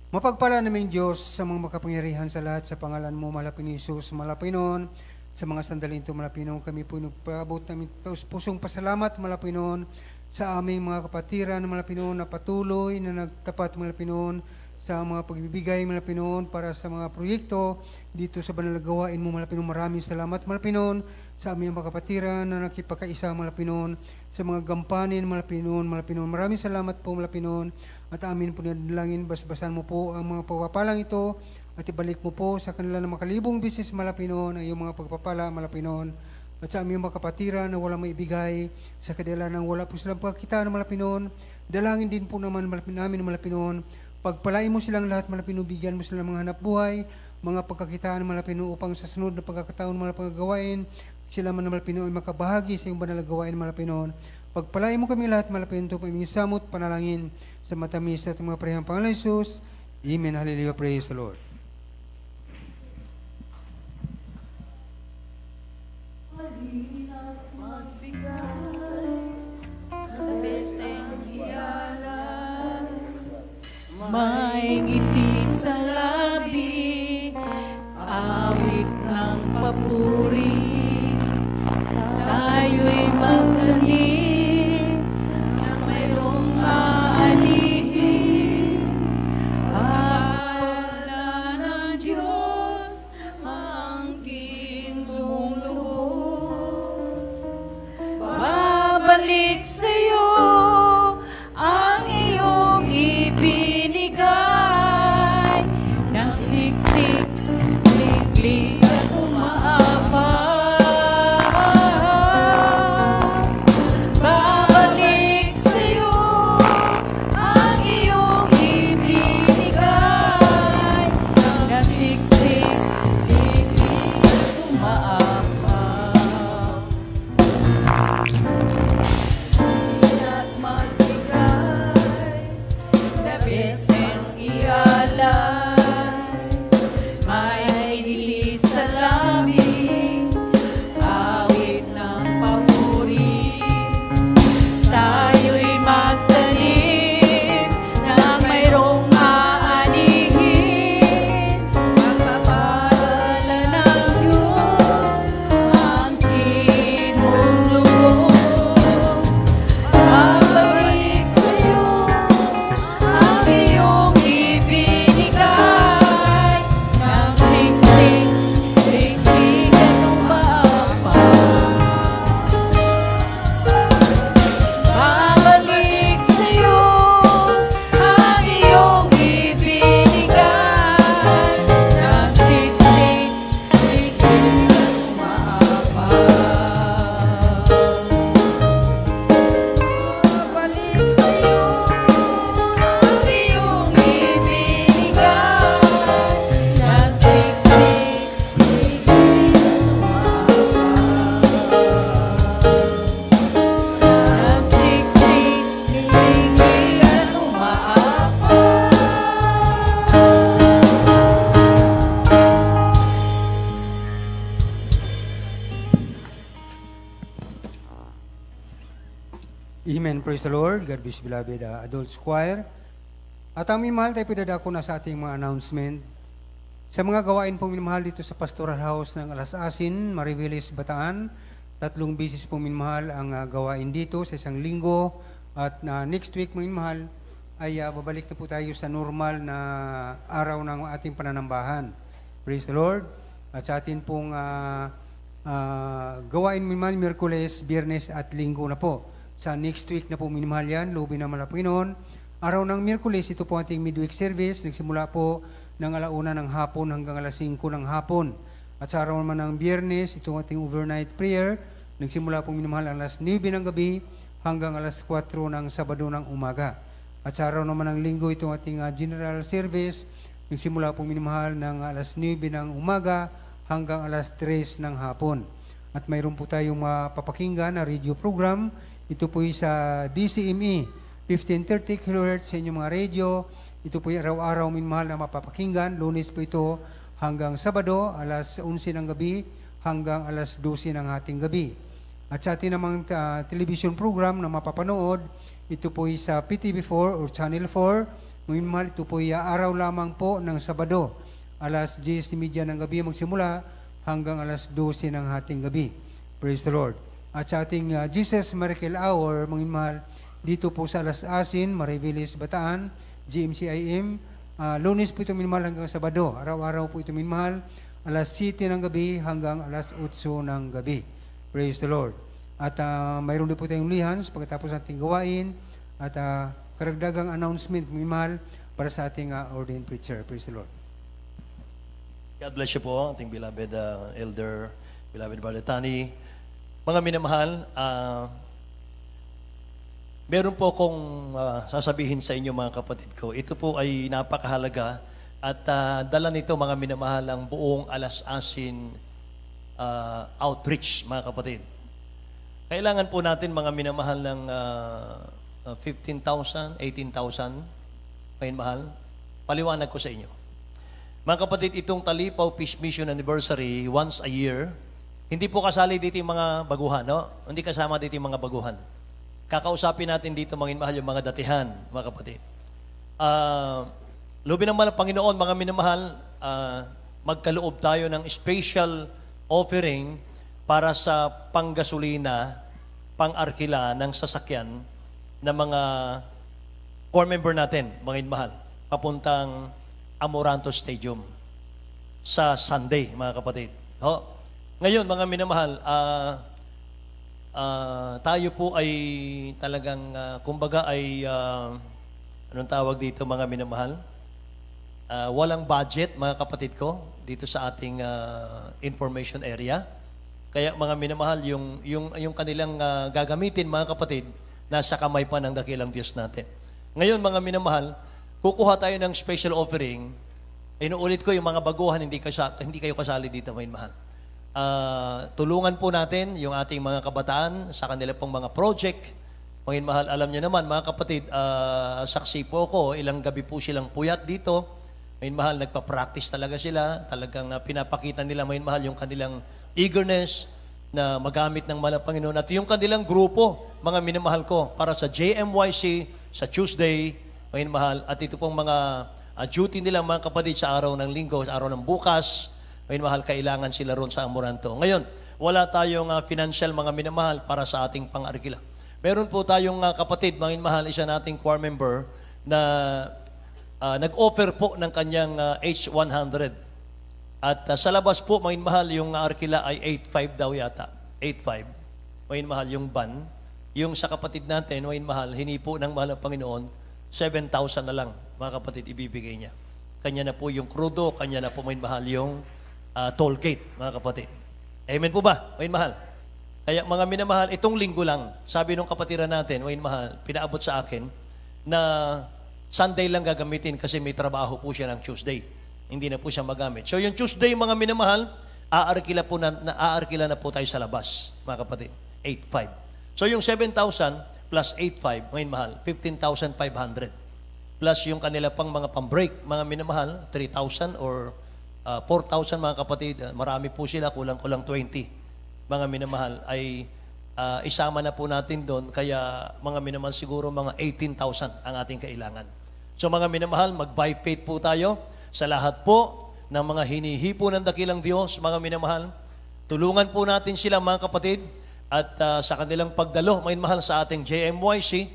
Mapagpala namin Diyos sa mga makapangyarihan sa lahat, sa pangalan mo, malapin ni Jesus, malapin noon, sa mga sandaling ito, malapin noon, kami po nagpaabot namin pusong pasalamat, malapin noon, sa aming mga kapatiran, malapin noon, na patuloy, na nagtapat, malapin noon, sa mga pagbibigay, malapin noon, para sa mga proyekto, dito sa banal na gawain mo, malapin noon, maraming salamat, malapin noon, sa aming mga kapatiran, na nakipagkaisa, malapin noon, sa mga gampanin, malapin noon, maraming salamat po, malapin noon, at amin po nilangin, basbasan mo po ang mga pagpapalang ito at ibalik mo po sa kanila ng makalibong bisis malapinoon ang iyong mga pagpapala malapinoon at sa aming mga kapatiran na wala maibigay sa kanila nang wala po silang pagkita na malapinoon. Dalangin din po naman namin malapinoon. Pagpalain mo silang lahat malapinoon, bigyan mo silang mga hanap buhay, mga pagkakitaan malapinoon upang sa sunod na pagkakataon malapagawain sila man malapinoon ay makabahagi sa iyong banal na gawain malapinoon. Pagpalain mo kami lahat malapinoon ito paming samot panalangin sa matamis at mga parehang Panginoon Jesus. Amen. Hallelujah. Praise the Lord. May ngiti sa labi, awit ng papuri, tayo'y magtanim na mayroong aanihin. Pagpala ng Diyos ang kingdom lubos, babalik sa'yo ang iyong ibinigay ng siksik, liglig at umaabang. Babalik sa'yo ang iyong ibinigay ng siksik, liglig at umaabang. At magbigay, labis ang ialay, may dilis sa labi, awit ng papuri, tayo'y magtanim na mayroong aanihin. Pagpapala ng Diyos ang kinong lubos, babalik sa'yo ang iyong ibinigay ng siksik, liglig at umaabang. Babalik sa'yo ang iyong ibinigay ng siksik, liglig at umaabang. Babalik sa'yo ang iyong ibinigay ng siksik, liglig at umaabang. Ng siksik, liglig at umaabang. Amen. Praise the Lord. God bless you, beloved adults choir. At aming mahal tayo pinadako na sa ating mga announcement. Sa mga gawain po minamahal dito sa Pastoral House ng Alas Asin, Mariveles, Bataan, 3 bisis po minamahal ang gawain dito sa isang linggo. At next week minamahal ay babalik na po tayo sa normal na araw ng ating pananambahan. Praise the Lord. At sa atin pong gawain minamahal, Miyerkules, Biyernes at Linggo na po. Sa next week na po minamahal yan, loob na malapinoon. Araw ng Miyerkules, ito po ating midweek service. Nagsimula po ng 1:00 ng hapon hanggang 5:00 ng hapon. At sa araw naman ng Biyernes, ito ating overnight prayer. Nagsimula po minamahal alas 9 ng gabi hanggang alas 4 ng Sabado ng umaga. At sa araw naman ng Linggo, ito ating general service. Nagsimula po minamahal ng alas 9 ng umaga hanggang alas 3 ng hapon. At mayroon po tayong mapapakinggan na radio program. Ito po sa DCME, 1530 kHz sa inyong mga radio. Ito po araw-araw minmahal na mapapakinggan. Lunes po ito hanggang Sabado, alas 11 ng gabi hanggang alas 12 ng ating gabi. At sa ating namang television program na mapapanood, ito po sa PTV4 or Channel 4. Minmahal, ito po araw lamang po ng Sabado. Alas 10:30 ng gabi magsimula hanggang alas 12 ng ating gabi. Praise the Lord. At sa ating Jesus Miracle Hour, mga mahal, dito po sa Alas Asin, Mariveles, Bataan, GMCIM, Lunes po ito minmahal hanggang Sabado. Araw-araw po ito minmahal, alas 7 ng gabi hanggang alas 8 ng gabi. Praise the Lord. At mayroon din po tayong lihans pagkatapos ating gawain at karagdagang announcement minmahal para sa ating ordained preacher. Praise the Lord. God bless you po, ating beloved elder, beloved Brother Tani. Mga minamahal, meron po akong sasabihin sa inyo mga kapatid ko. Ito po ay napakahalaga at dala nito mga minamahal ang buong Alas Asin outreach mga kapatid. Kailangan po natin mga minamahal ng 15,000, 18,000, mga mahal. Paliwanag ko sa inyo. Mga kapatid, itong Talipaw Peace Mission Anniversary, once a year, hindi po kasali dito yung mga baguhan, no? Hindi kasama dito yung mga baguhan. Kakausapin natin dito, mga minamahal, yung mga datihan, mga kapatid. Lubin naman ng Panginoon, mga minamahal, magkaloob tayo ng special offering para sa panggasolina, pang-arkila ng sasakyan ng mga core member natin, mga minamahal, papuntang Amoranto Stadium sa Sunday, mga kapatid. No? Ngayon, mga minamahal, tayo po ay talagang, kumbaga ay, anong tawag dito mga minamahal? Walang budget, mga kapatid ko, dito sa ating information area. Kaya mga minamahal, yung kanilang gagamitin, mga kapatid, nasa kamay pa ng dakilang Diyos natin. Ngayon, mga minamahal, kukuha tayo ng special offering. Inuulit ko yung mga baguhan, hindi kayo kasali dito, mga minamahal. Tulungan po natin yung ating mga kabataan sa kanila pong mga project. Mga mahal, alam niyo naman, mga kapatid, saksi po ko, ilang gabi po silang puyat dito. Mga mahal, nagpa-practice talaga sila. Talagang pinapakita nila, mga mahal, yung kanilang eagerness na magamit ng malang Panginoon. At yung kanilang grupo, mga minamahal ko, para sa JMYC, sa Tuesday, mga mahal, at ito pong mga duty nila, mga kapatid, sa araw ng linggo, sa araw ng bukas, mga mahal, kailangan sila ron sa Amoranto. Ngayon, wala tayong financial mga minamahal para sa ating pang-arkila. Meron po tayong kapatid, mga minamahal, isa nating choir member na nag-offer po ng kanyang H100. At sa labas po, mga minamahal, yung arkila ay 8.5 daw yata. 8.5. Mga minamahal, yung ban. Yung sa kapatid natin, mga minamahal, hinipo ng mahal ng Panginoon, 7,000 na lang, mga kapatid, ibibigay niya. Kanya na po yung krudo, kanya na po, mga minamahal, yung toll gate, mga kapatid. Amen po ba? Mga mahal. Kaya mga minamahal, itong linggo lang, sabi nung kapatiran natin, mga mahal, pinaabot sa akin, na Sunday lang gagamitin kasi may trabaho po siya ng Tuesday. Hindi na po siya magamit. So yung Tuesday, mga minamahal, aarkila na po tayo sa labas, mga kapatid. 8.5. So yung 7,000 plus 8.5, mga mahal, 15,500. Plus yung kanila pang mga pang-break, mga minamahal, 3,000 or 4,000 mga kapatid, marami po sila, kulang-kulang 20. Mga minamahal, ay isama na po natin doon, kaya mga minamahal siguro mga 18,000 ang ating kailangan. So mga minamahal, mag-by faith po tayo sa lahat po ng mga hinihipo ng dakilang Diyos, mga minamahal. Tulungan po natin sila mga kapatid at sa kanilang pagdalo, mga minamahal, sa ating JMYC,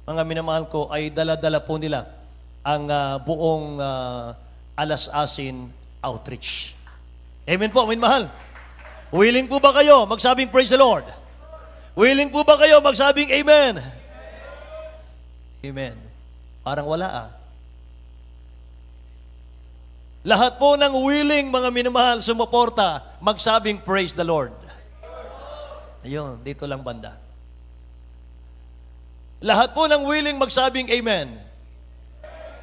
mga minamahal ko, ay dala-dala po nila ang buong Alas Asin outreach. Amen po, amen mahal. Willing po ba kayo magsabing praise the Lord? Willing po ba kayo magsabing amen? Amen. Parang wala Lahat po ng willing mga minamahal sumuporta, magsabing praise the Lord. Ayun, dito lang banda. Lahat po ng willing magsabing amen.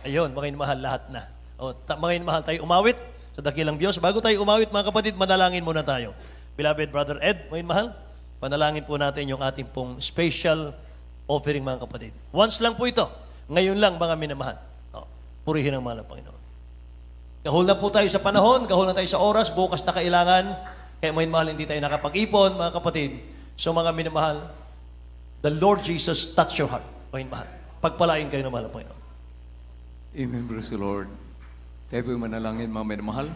Ayun, mga minamahal, lahat na. O, mga minamahal, tayo umawit sa dakilang Diyos. Bago tayo umawit mga kapatid, manalangin muna tayo. Beloved Brother Ed, ngayon mahal, panalangin po natin yung ating pong special offering mga kapatid. Once lang po ito. Ngayon lang mga minamahal. Purihin ang mahal na Panginoon. Kahul na po tayo sa panahon, kahul na tayo sa oras, bukas na kailangan. Kaya ngayon mahal, hindi tayo nakapag-ipon mga kapatid. So mga minamahal, the Lord Jesus touch your heart. Ngayon mahal, pagpalain kayo ng mahal na Panginoon. Amen, praise the Lord. Tayo po'y manalangin, mga minamahal.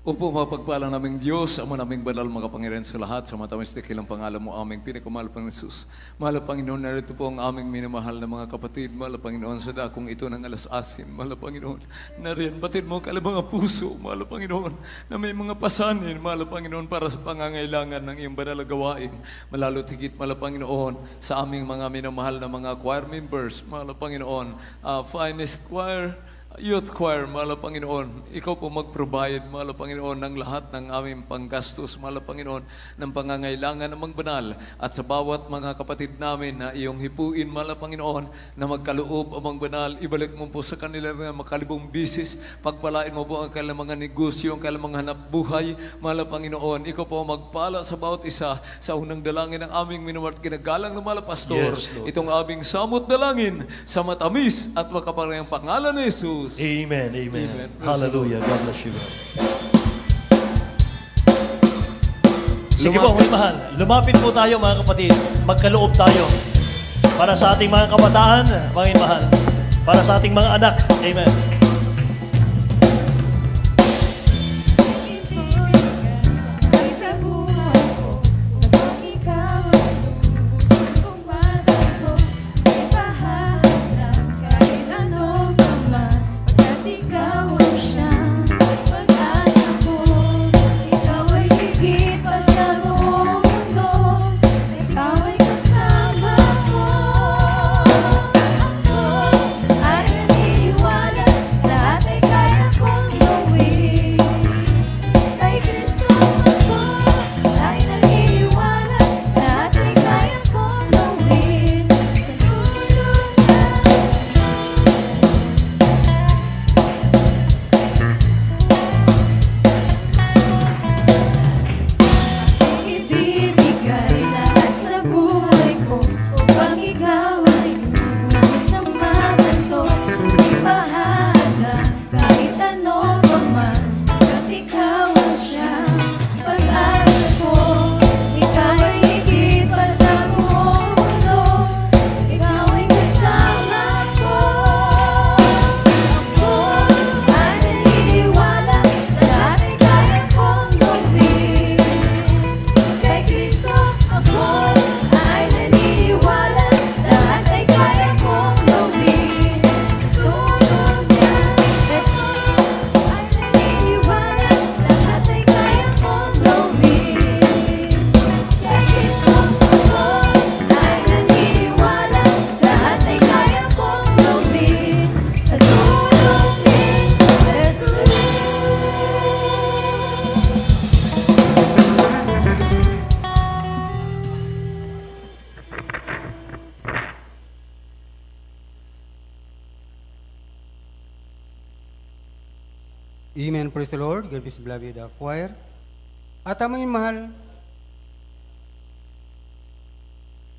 Upo, mapagpala naming Diyos, Ama naming banal, makapangyarihan sa lahat, sa matamis na kilang pangalan mo, aming pinakamahal pang Jesus. Mahal na Panginoon, narito po ang aming minamahal na mga kapatid. Mahal na Panginoon, sa dakong ito ng alas-asin. Mahal na Panginoon, nariyan batid mo kalang mga puso, mahal na Panginoon, na may mga pasanin, mahal na Panginoon, para sa pangangailangan ng iyong banal na gawain. Malalo tigit, mahal na Panginoon, sa aming mga minamahal na mga choir members, mahal na Panginoon, finest choir, Youth Choir, mahal na Panginoon, ikaw po mag-provide, mahal na Panginoon, ng lahat ng aming panggastos, mahal na Panginoon, ng pangangailangan ng mga banal, at sa bawat mga kapatid namin na iyong hipuin, mahal na Panginoon, na magkaloob ang mga banal, ibalik mo po sa kanila ng makalibong bisis, pagpalain mo po ang kanilang mga negosyo, ang kanilang mga hanap buhay, mahal na Panginoon, ikaw po magpala sa bawat isa, sa unang dalangin ng aming minamahal at ginagalang ng mahal na Pastor, Yes, Lord. itong aming samot dalangin, sa matamis at makaparehang pangalan ni Jesus. Amen, amen. Amen. Hallelujah. God bless you. Sige po, may mahal. Lumapit po tayo mga kapatid. Magkaloob tayo. Para sa ating mga kabataan, mga mahal. Para sa ating mga anak. Amen. Ay sa buhay ko, kapag ikaw ay lubusan kong matato, di pahahanap kahit ano pa man, pagkat ikaw ang siyang pag-asa ko. Ikaw ay higit pa sa buong mundo, ikaw ay kasama ko. Ako ay naniniwala, lahat ay kaya kong gawin. Kay Kristo ako ay naniniwala, lahat ay kaya kong gawin. Sa tulong ibibigay lahat sa buhay ko upang ikaw ay lubos ang matanto. Di pahahanap kahit ano pa man, pagkat ikaw ang siyang pag-asa ko. Ikaw ay higit pa sa buong mundo, ikaw ay kasama ko. Ako ay naniniwala, lahat ay kaya kong gawin. Kay Kristo ako ay naniniwala, lahat ay kaya kong gawin. Tulong niya, Jesus ay naniniwala, lahat ay kaya kong gawin. Kay Kristo ako ay naniniwala, lahat ay kaya kong gawin. Sa tulong ni Jesus. Amen, praise the Lord. God bless you, beloved choir. At ang mga mahal,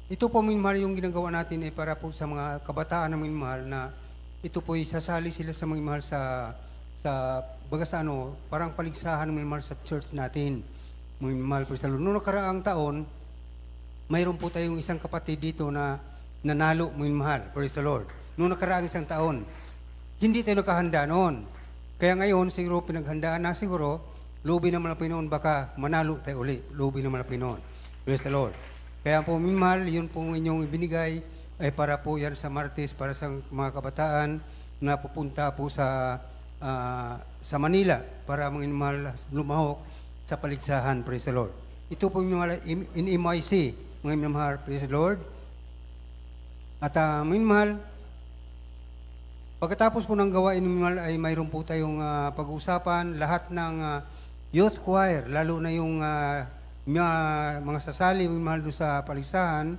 ito po mga mahal yung ginagawa natin ay para po sa mga kabataan ng mga mahal na ito po ay sasali sila sa mga mahal sa baga sa ano, parang paligsahan ng mga mahal sa church natin. Mga mahal, praise the Lord. Noong nakaraang taon, mayroon po tayong isang kapatid dito na nanalo, mga mahal, praise the Lord. Noong nakaraang isang taon, hindi tayo nakahanda noon. Kaya ngayon, siguro pinaghandaan na siguro, lubi naman ang Pinoon, baka manalo tayo uli. Lubi naman ang Pinoon. Praise the Lord. Kaya po, minmal, yun po inyong ibinigay ay para po yan sa Martes, para sa mga kabataan na pupunta po sa Manila para mga minmal lumahok sa paligsahan. Praise the Lord. Ito po minmal in MIC, mga minmal, praise the Lord. At minmal, pagkatapos po ng gawain minmal ay mayroon po tayong pag-uusapan lahat ng youth choir, lalo na yung mga sasali minmal doon sa paligsahan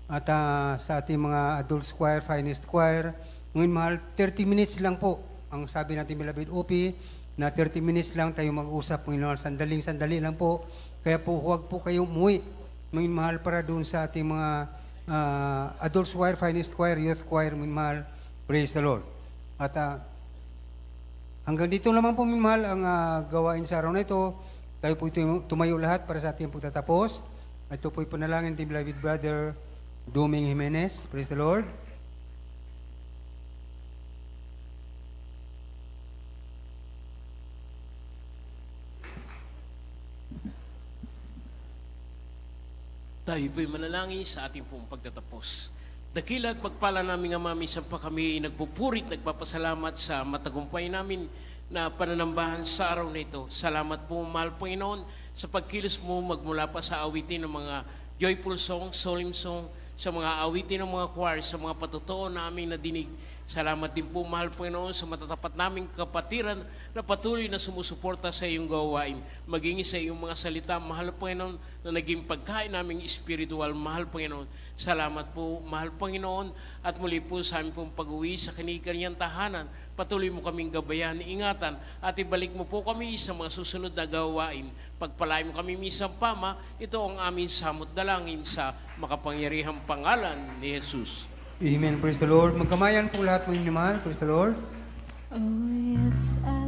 at sa ating mga adults choir, finest choir, minmal 30 minutes lang po ang sabi natin beloved OP, na 30 minutes lang tayo mag-usap, Panginoon. Sandali lang po. Kaya po, huwag po kayo umuwi. Mga mahal para doon sa ating mga adult choir, finest choir, youth choir, mga mahal. Praise the Lord. At hanggang dito naman po, mga mahal, ang gawain sa araw na ito. Tayo po tumayo lahat para sa ating pagtatapos. Ito po'y panalangin ng beloved brother Doming Jimenez. Praise the Lord. Tayo po'y manalangin sa ating pong pagtatapos. Dakila at pagpala namin nga mamisan pa kami nagpupurit, nagpapasalamat sa matagumpay namin na pananambahan sa araw na ito. Salamat po, mahal Panginoon, sa pagkilos mo magmula pa sa awitin ng mga joyful song, solemn song, sa mga awitin ng mga choir, sa mga patutuo na aming nadinig. Salamat din po, mahal Panginoon, sa matatapat naming kapatiran na patuloy na sumusuporta sa iyong gawain. Maging sa iyong mga salita, mahal Panginoon, na naging pagkain naming espiritual, mahal Panginoon. Salamat po, mahal Panginoon, at muli po sa aming pong pag-uwi sa kanikaniyang tahanan. Patuloy mo kaming gabayan, ingatan, at ibalik mo po kami sa mga susunod na gawain. Pagpalain mo kami misang pama, ito ang aming samot dalangin sa makapangyarihang pangalan ni Jesus. Amen. Praise the Lord. Magkamayan po lahat, mga mahal. Praise the Lord. Oh yes, I